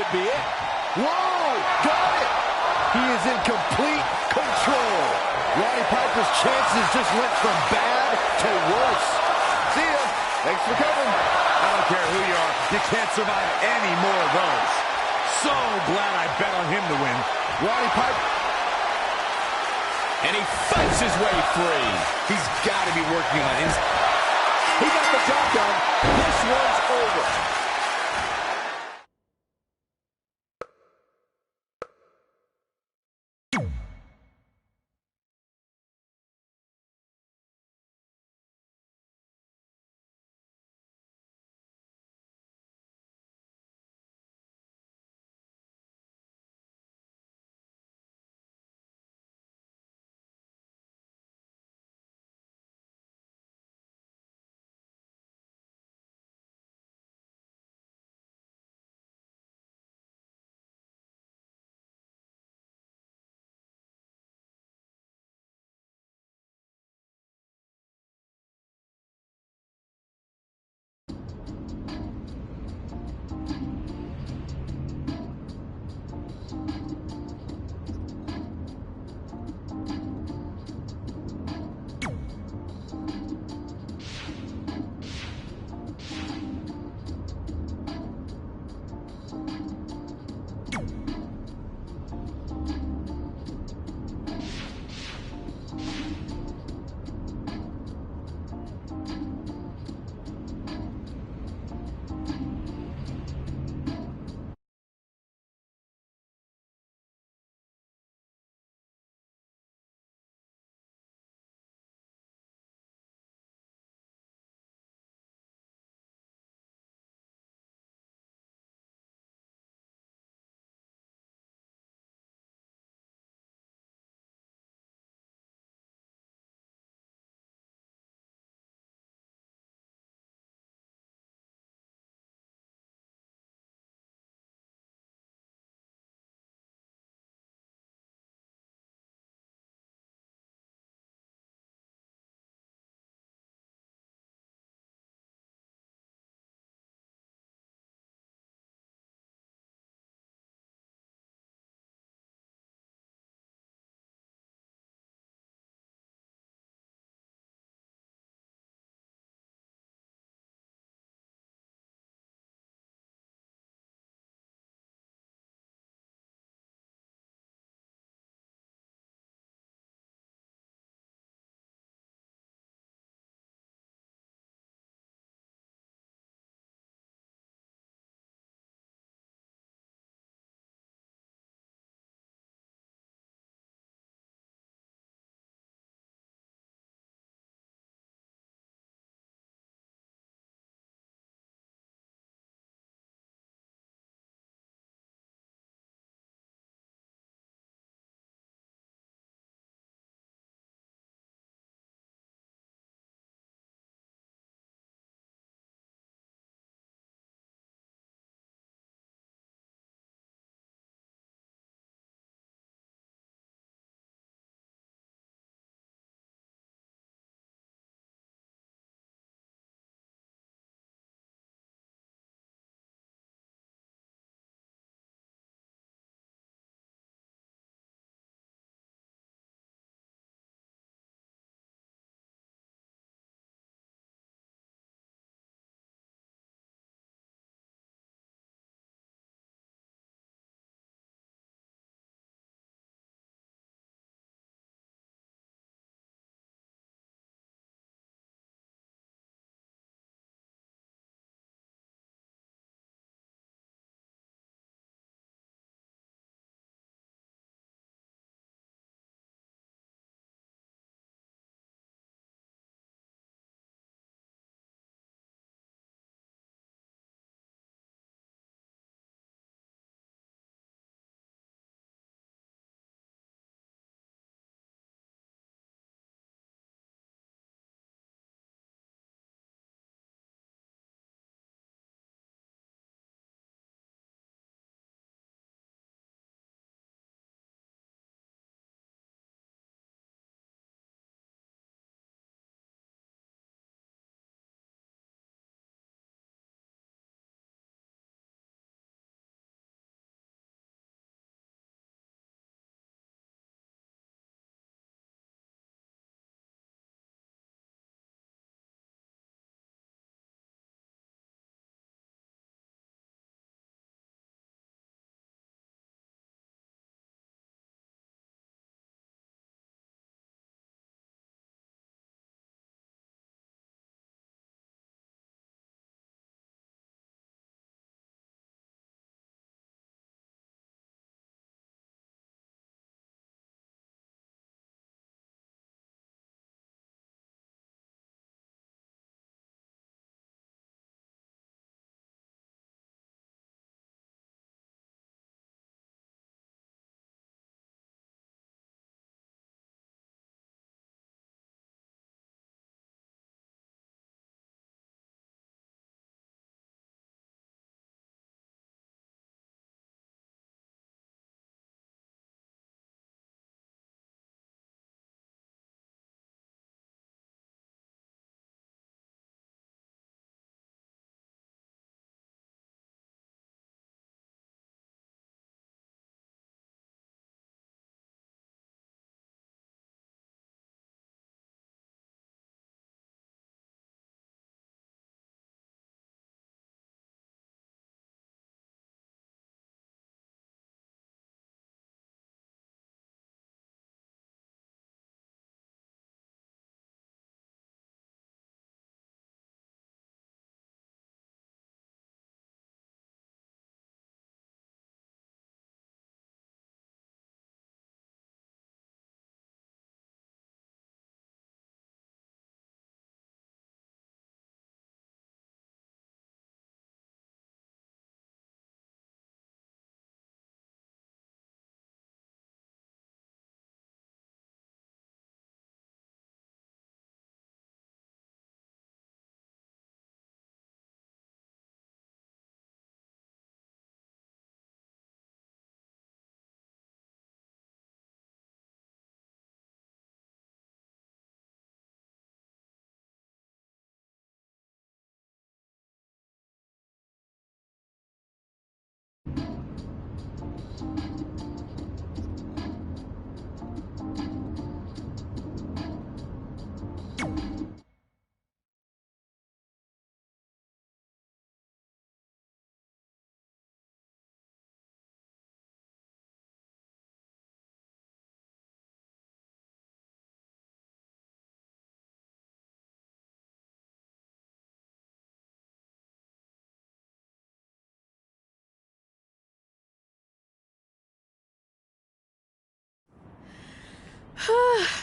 could be it. Whoa, got it. He is in complete control. Roddy Piper's chances just went from bad to worse. See ya. Thanks for coming. I don't care who you are. You can't survive any more of those. So glad I bet on him to win. Roddy Piper. And he fights his way free. He's got to be working on it. He got the job done. This one's over.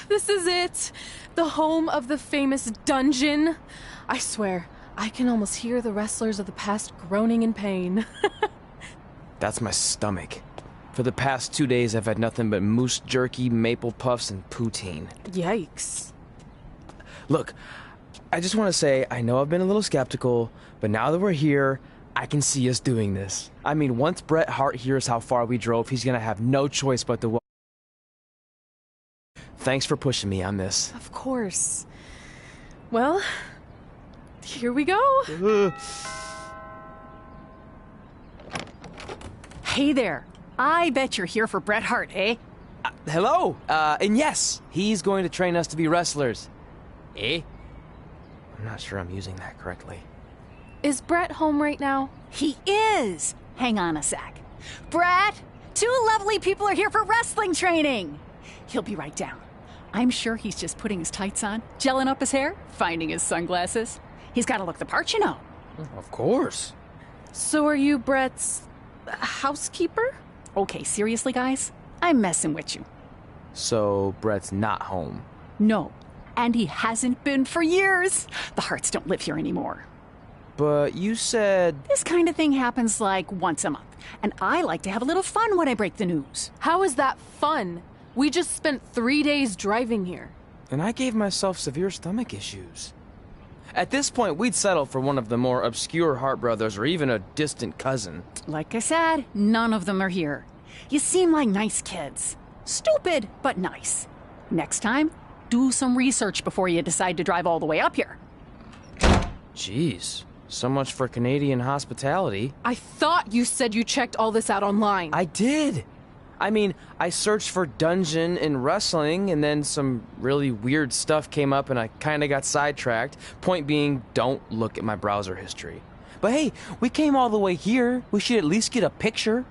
This is it. The home of the famous dungeon. I swear, I can almost hear the wrestlers of the past groaning in pain. That's my stomach. For the past 2 days, I've had nothing but moose jerky, maple puffs, and poutine. Yikes. Look, I just want to say, I know I've been a little skeptical, but now that we're here, I can see us doing this. I mean, once Bret Hart hears how far we drove, he's going to have no choice but to... Thanks for pushing me on this. Of course. Well, here we go. Hey there. I bet you're here for Bret Hart, eh? Hello. And yes, he's going to train us to be wrestlers. Eh? I'm not sure I'm using that correctly. Is Bret home right now? He is. Hang on a sec. Bret, two lovely people are here for wrestling training. He'll be right down. I'm sure he's just putting his tights on, gelling up his hair, finding his sunglasses. He's got to look the part, you know. Of course. So are you Bret's housekeeper? Okay, seriously, guys? I'm messing with you. So Bret's not home? No, and he hasn't been for years. The Harts don't live here anymore. But you said... This kind of thing happens like once a month, and I like to have a little fun when I break the news. How is that fun? We just spent 3 days driving here. And I gave myself severe stomach issues. At this point, we'd settle for one of the more obscure Hart brothers or even a distant cousin. Like I said, none of them are here. You seem like nice kids. Stupid, but nice. Next time, do some research before you decide to drive all the way up here. Jeez, so much for Canadian hospitality. I thought you said you checked all this out online. I did. I mean, I searched for dungeon in wrestling, and then some really weird stuff came up, and I kind of got sidetracked. Point being, don't look at my browser history. But hey, we came all the way here. We should at least get a picture.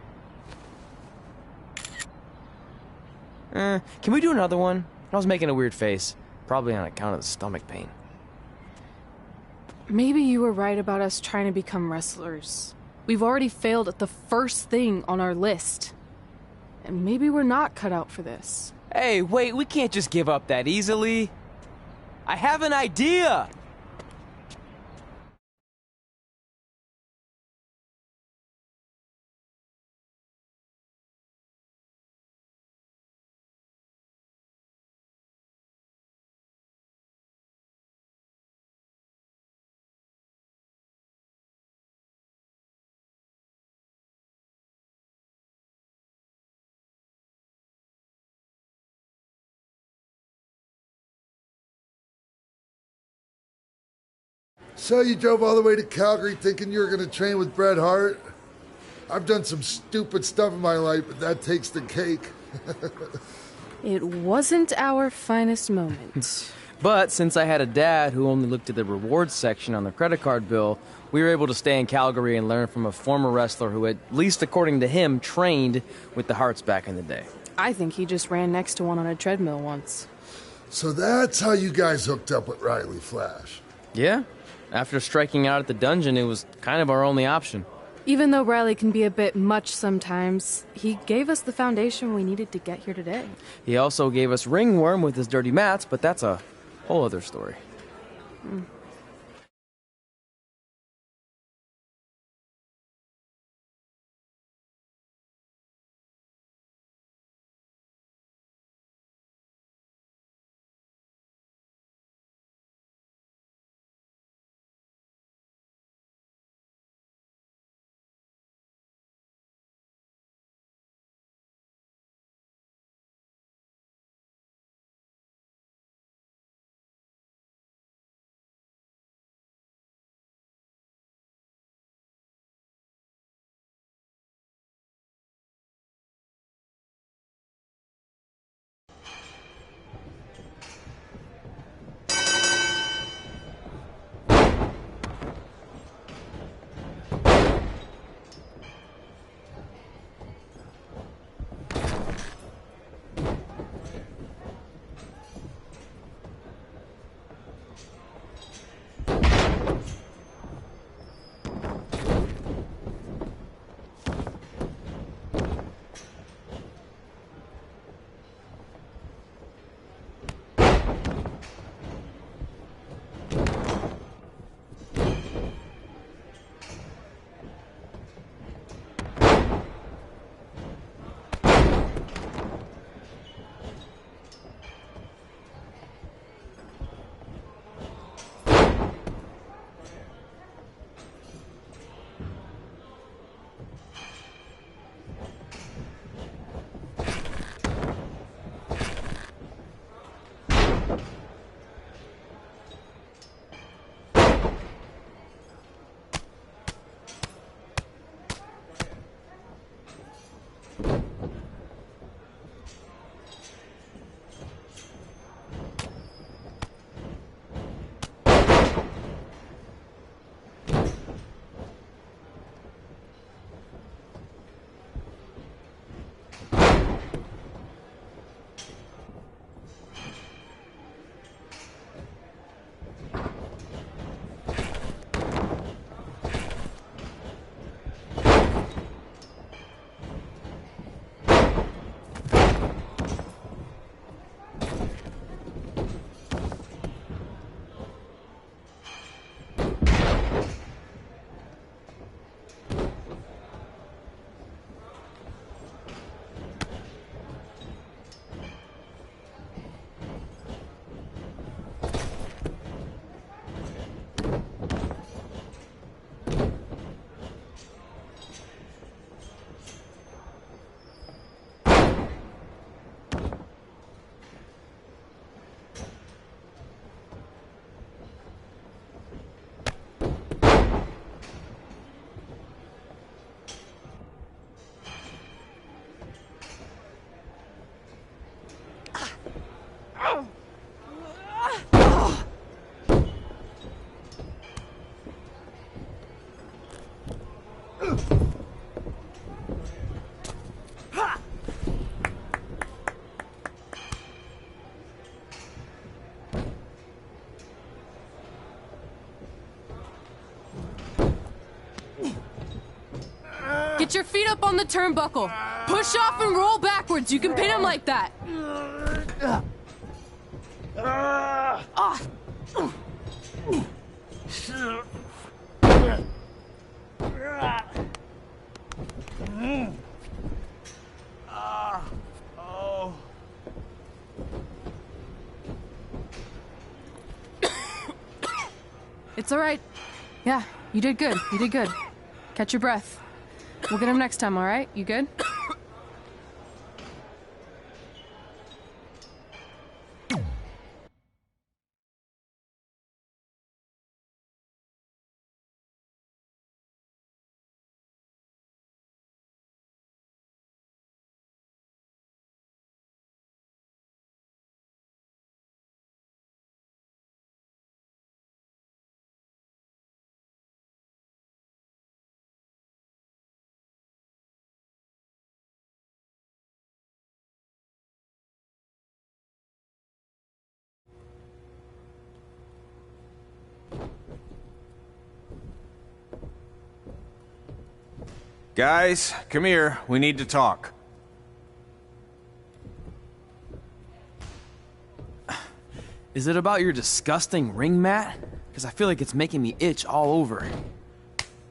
Can we do another one? I was making a weird face, probably on account of the stomach pain. Maybe you were right about us trying to become wrestlers. We've already failed at the first thing on our list. And maybe we're not cut out for this. Hey, wait, we can't just give up that easily. I have an idea! So you drove all the way to Calgary thinking you were going to train with Bret Hart? I've done some stupid stuff in my life, but that takes the cake. It wasn't our finest moment. But since I had a dad who only looked at the rewards section on the credit card bill, we were able to stay in Calgary and learn from a former wrestler who, at least according to him, trained with the Harts back in the day. I think he just ran next to one on a treadmill once. So that's how you guys hooked up with Riley Flash. Yeah. After striking out at the dungeon, it was kind of our only option. Even though Riley can be a bit much sometimes, he gave us the foundation we needed to get here today. He also gave us Ringworm with his dirty mats, but that's a whole other story. Get your feet up on the turnbuckle. Push off and roll backwards. You can pin him like that. Off. Oh. It's all right. Yeah, you did good. You did good. Catch your breath. We'll get him next time, all right? You good? Guys, come here. We need to talk. Is it about your disgusting ring mat? Because I feel like it's making me itch all over.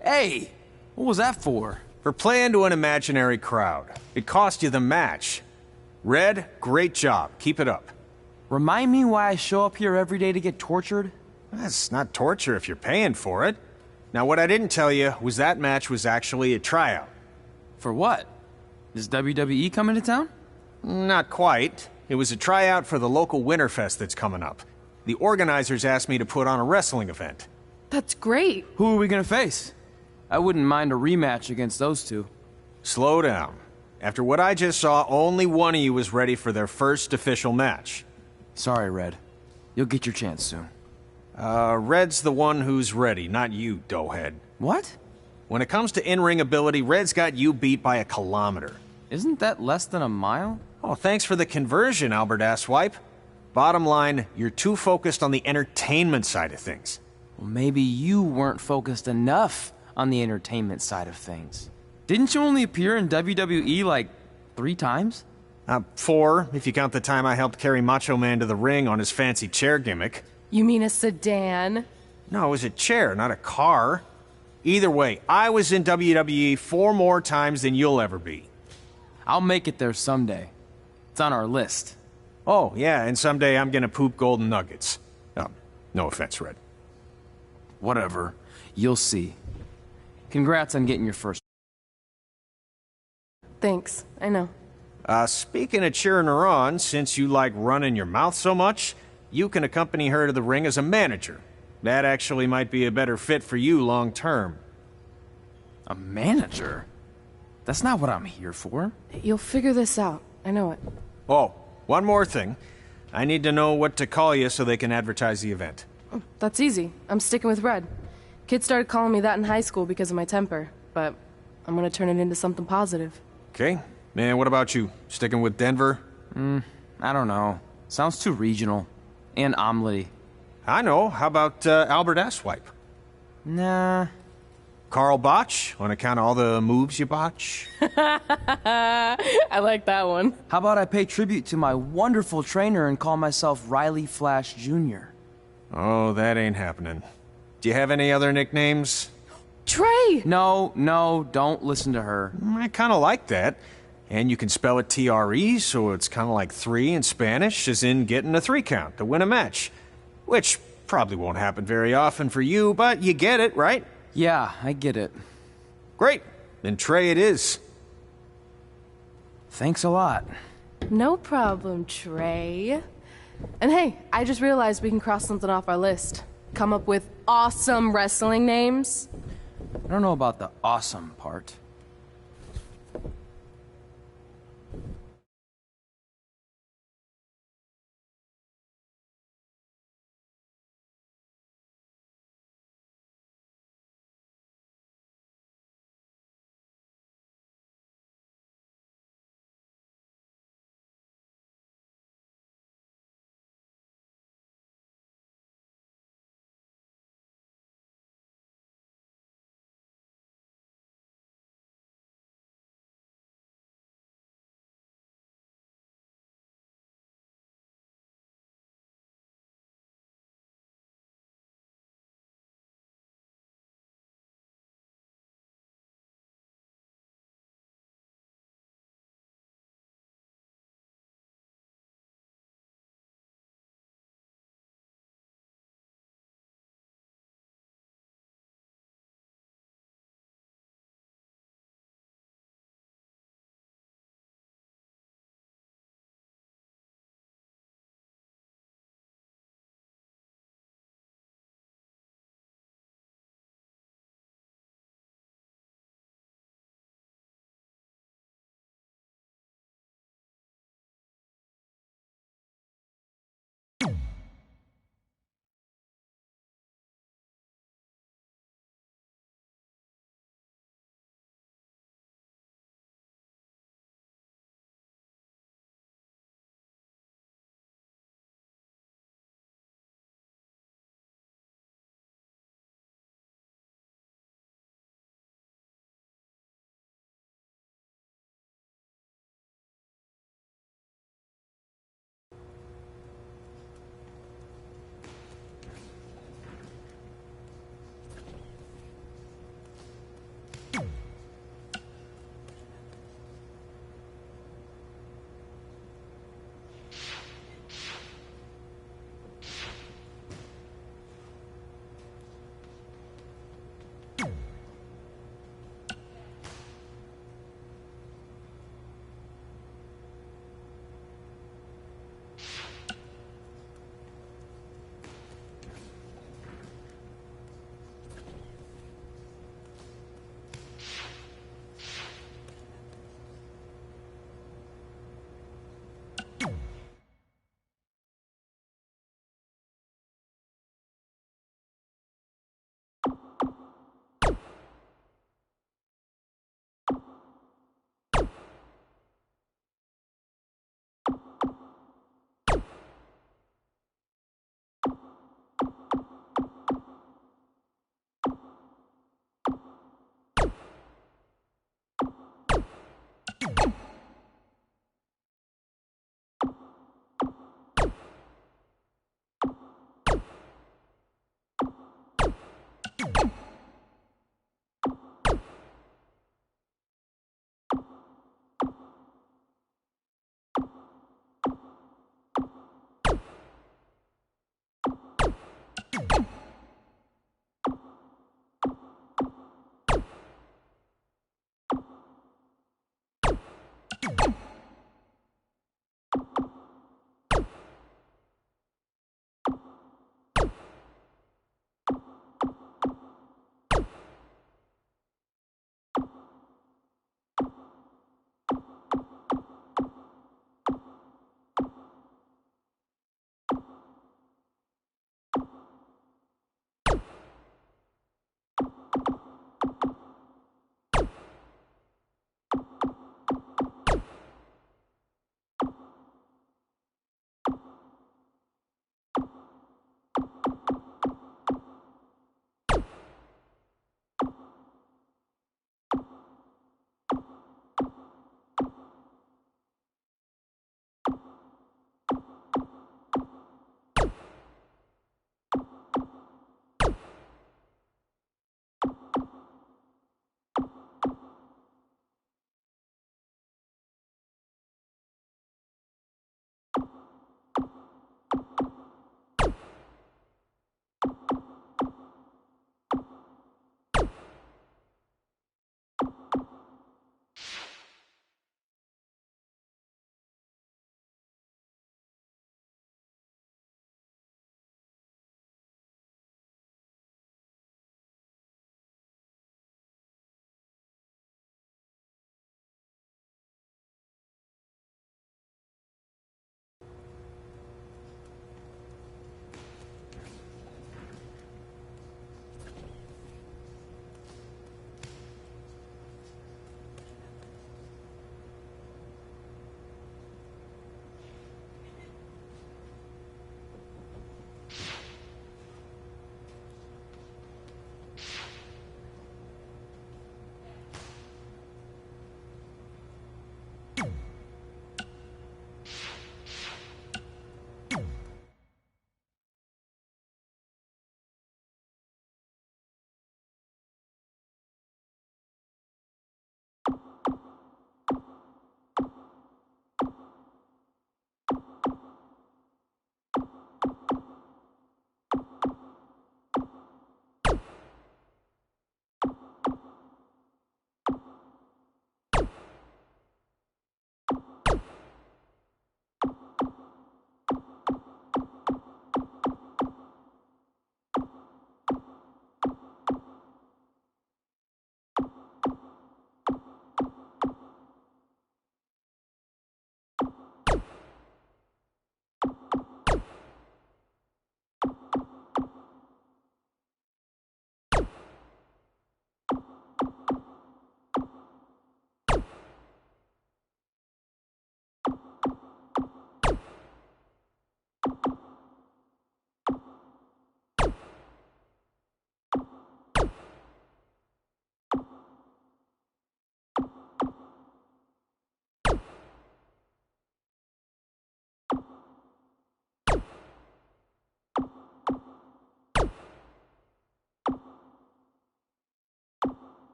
Hey! What was that for? For playing to an imaginary crowd. It cost you the match. Red, great job. Keep it up. Remind me why I show up here every day to get tortured? That's not torture if you're paying for it. Now, what I didn't tell you was that match was actually a tryout. For what? Is WWE coming to town? Not quite. It was a tryout for the local Winterfest that's coming up. The organizers asked me to put on a wrestling event. That's great. Who are we gonna face? I wouldn't mind a rematch against those two. Slow down. After what I just saw, only one of you was ready for their first official match. Sorry, Red. You'll get your chance soon. Red's the one who's ready, not you, doughhead. What? When it comes to in-ring ability, Red's got you beat by a kilometer. Isn't that less than a mile? Oh, thanks for the conversion, Albert Asswipe. Bottom line, you're too focused on the entertainment side of things. Well, maybe you weren't focused enough on the entertainment side of things. Didn't you only appear in WWE like 3 times? 4, if you count the time I helped carry Macho Man to the ring on his fancy chair gimmick. You mean a sedan? No, it was a chair, not a car. Either way, I was in WWE 4 more times than you'll ever be. I'll make it there someday. It's on our list. Oh, yeah, and someday I'm gonna poop golden nuggets. No offense, Red. Whatever. You'll see. Congrats on getting your first. Thanks. I know. Speaking of cheering her on, since you like running your mouth so much, you can accompany her to the ring as a manager. That actually might be a better fit for you long term. A manager? That's not what I'm here for. You'll figure this out. I know it. Oh, one more thing. I need to know what to call you so they can advertise the event. Oh, that's easy. I'm sticking with Red. Kids started calling me that in high school because of my temper, but I'm gonna turn it into something positive. Okay. Man, what about you? Sticking with Denver? I don't know. Sounds too regional. And omelette-y. I know. How about Albert Asswipe? Nah. Carl Botch, on account of all the moves you botch? I like that one. How about I pay tribute to my wonderful trainer and call myself Riley Flash Jr.? Oh, that ain't happening. Do you have any other nicknames? Trey! No, don't listen to her. I kind of like that. And you can spell it T-R-E, so it's kind of like 3 in Spanish, as in getting a 3 count to win a match. Which probably won't happen very often for you, but you get it, right? Yeah, I get it. Great. Then Trey it is. Thanks a lot. No problem, Trey. And hey, I just realized we can cross something off our list. Come up with awesome wrestling names. I don't know about the awesome part.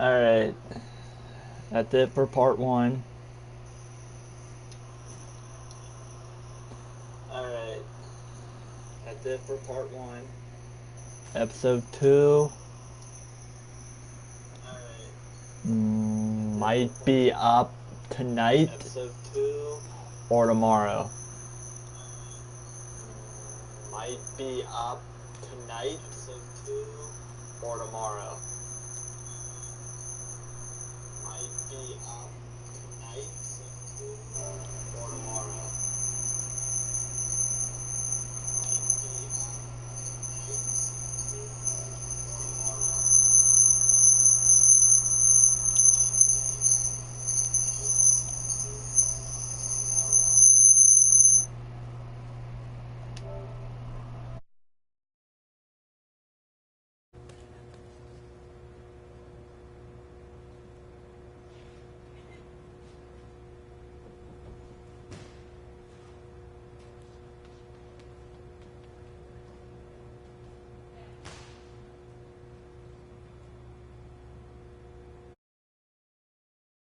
Alright. That's it for part 1. Alright. That's it for part 1. Episode 2 might be up tonight or tomorrow. Might be up tonight or tomorrow. Might be up tonight or tomorrow.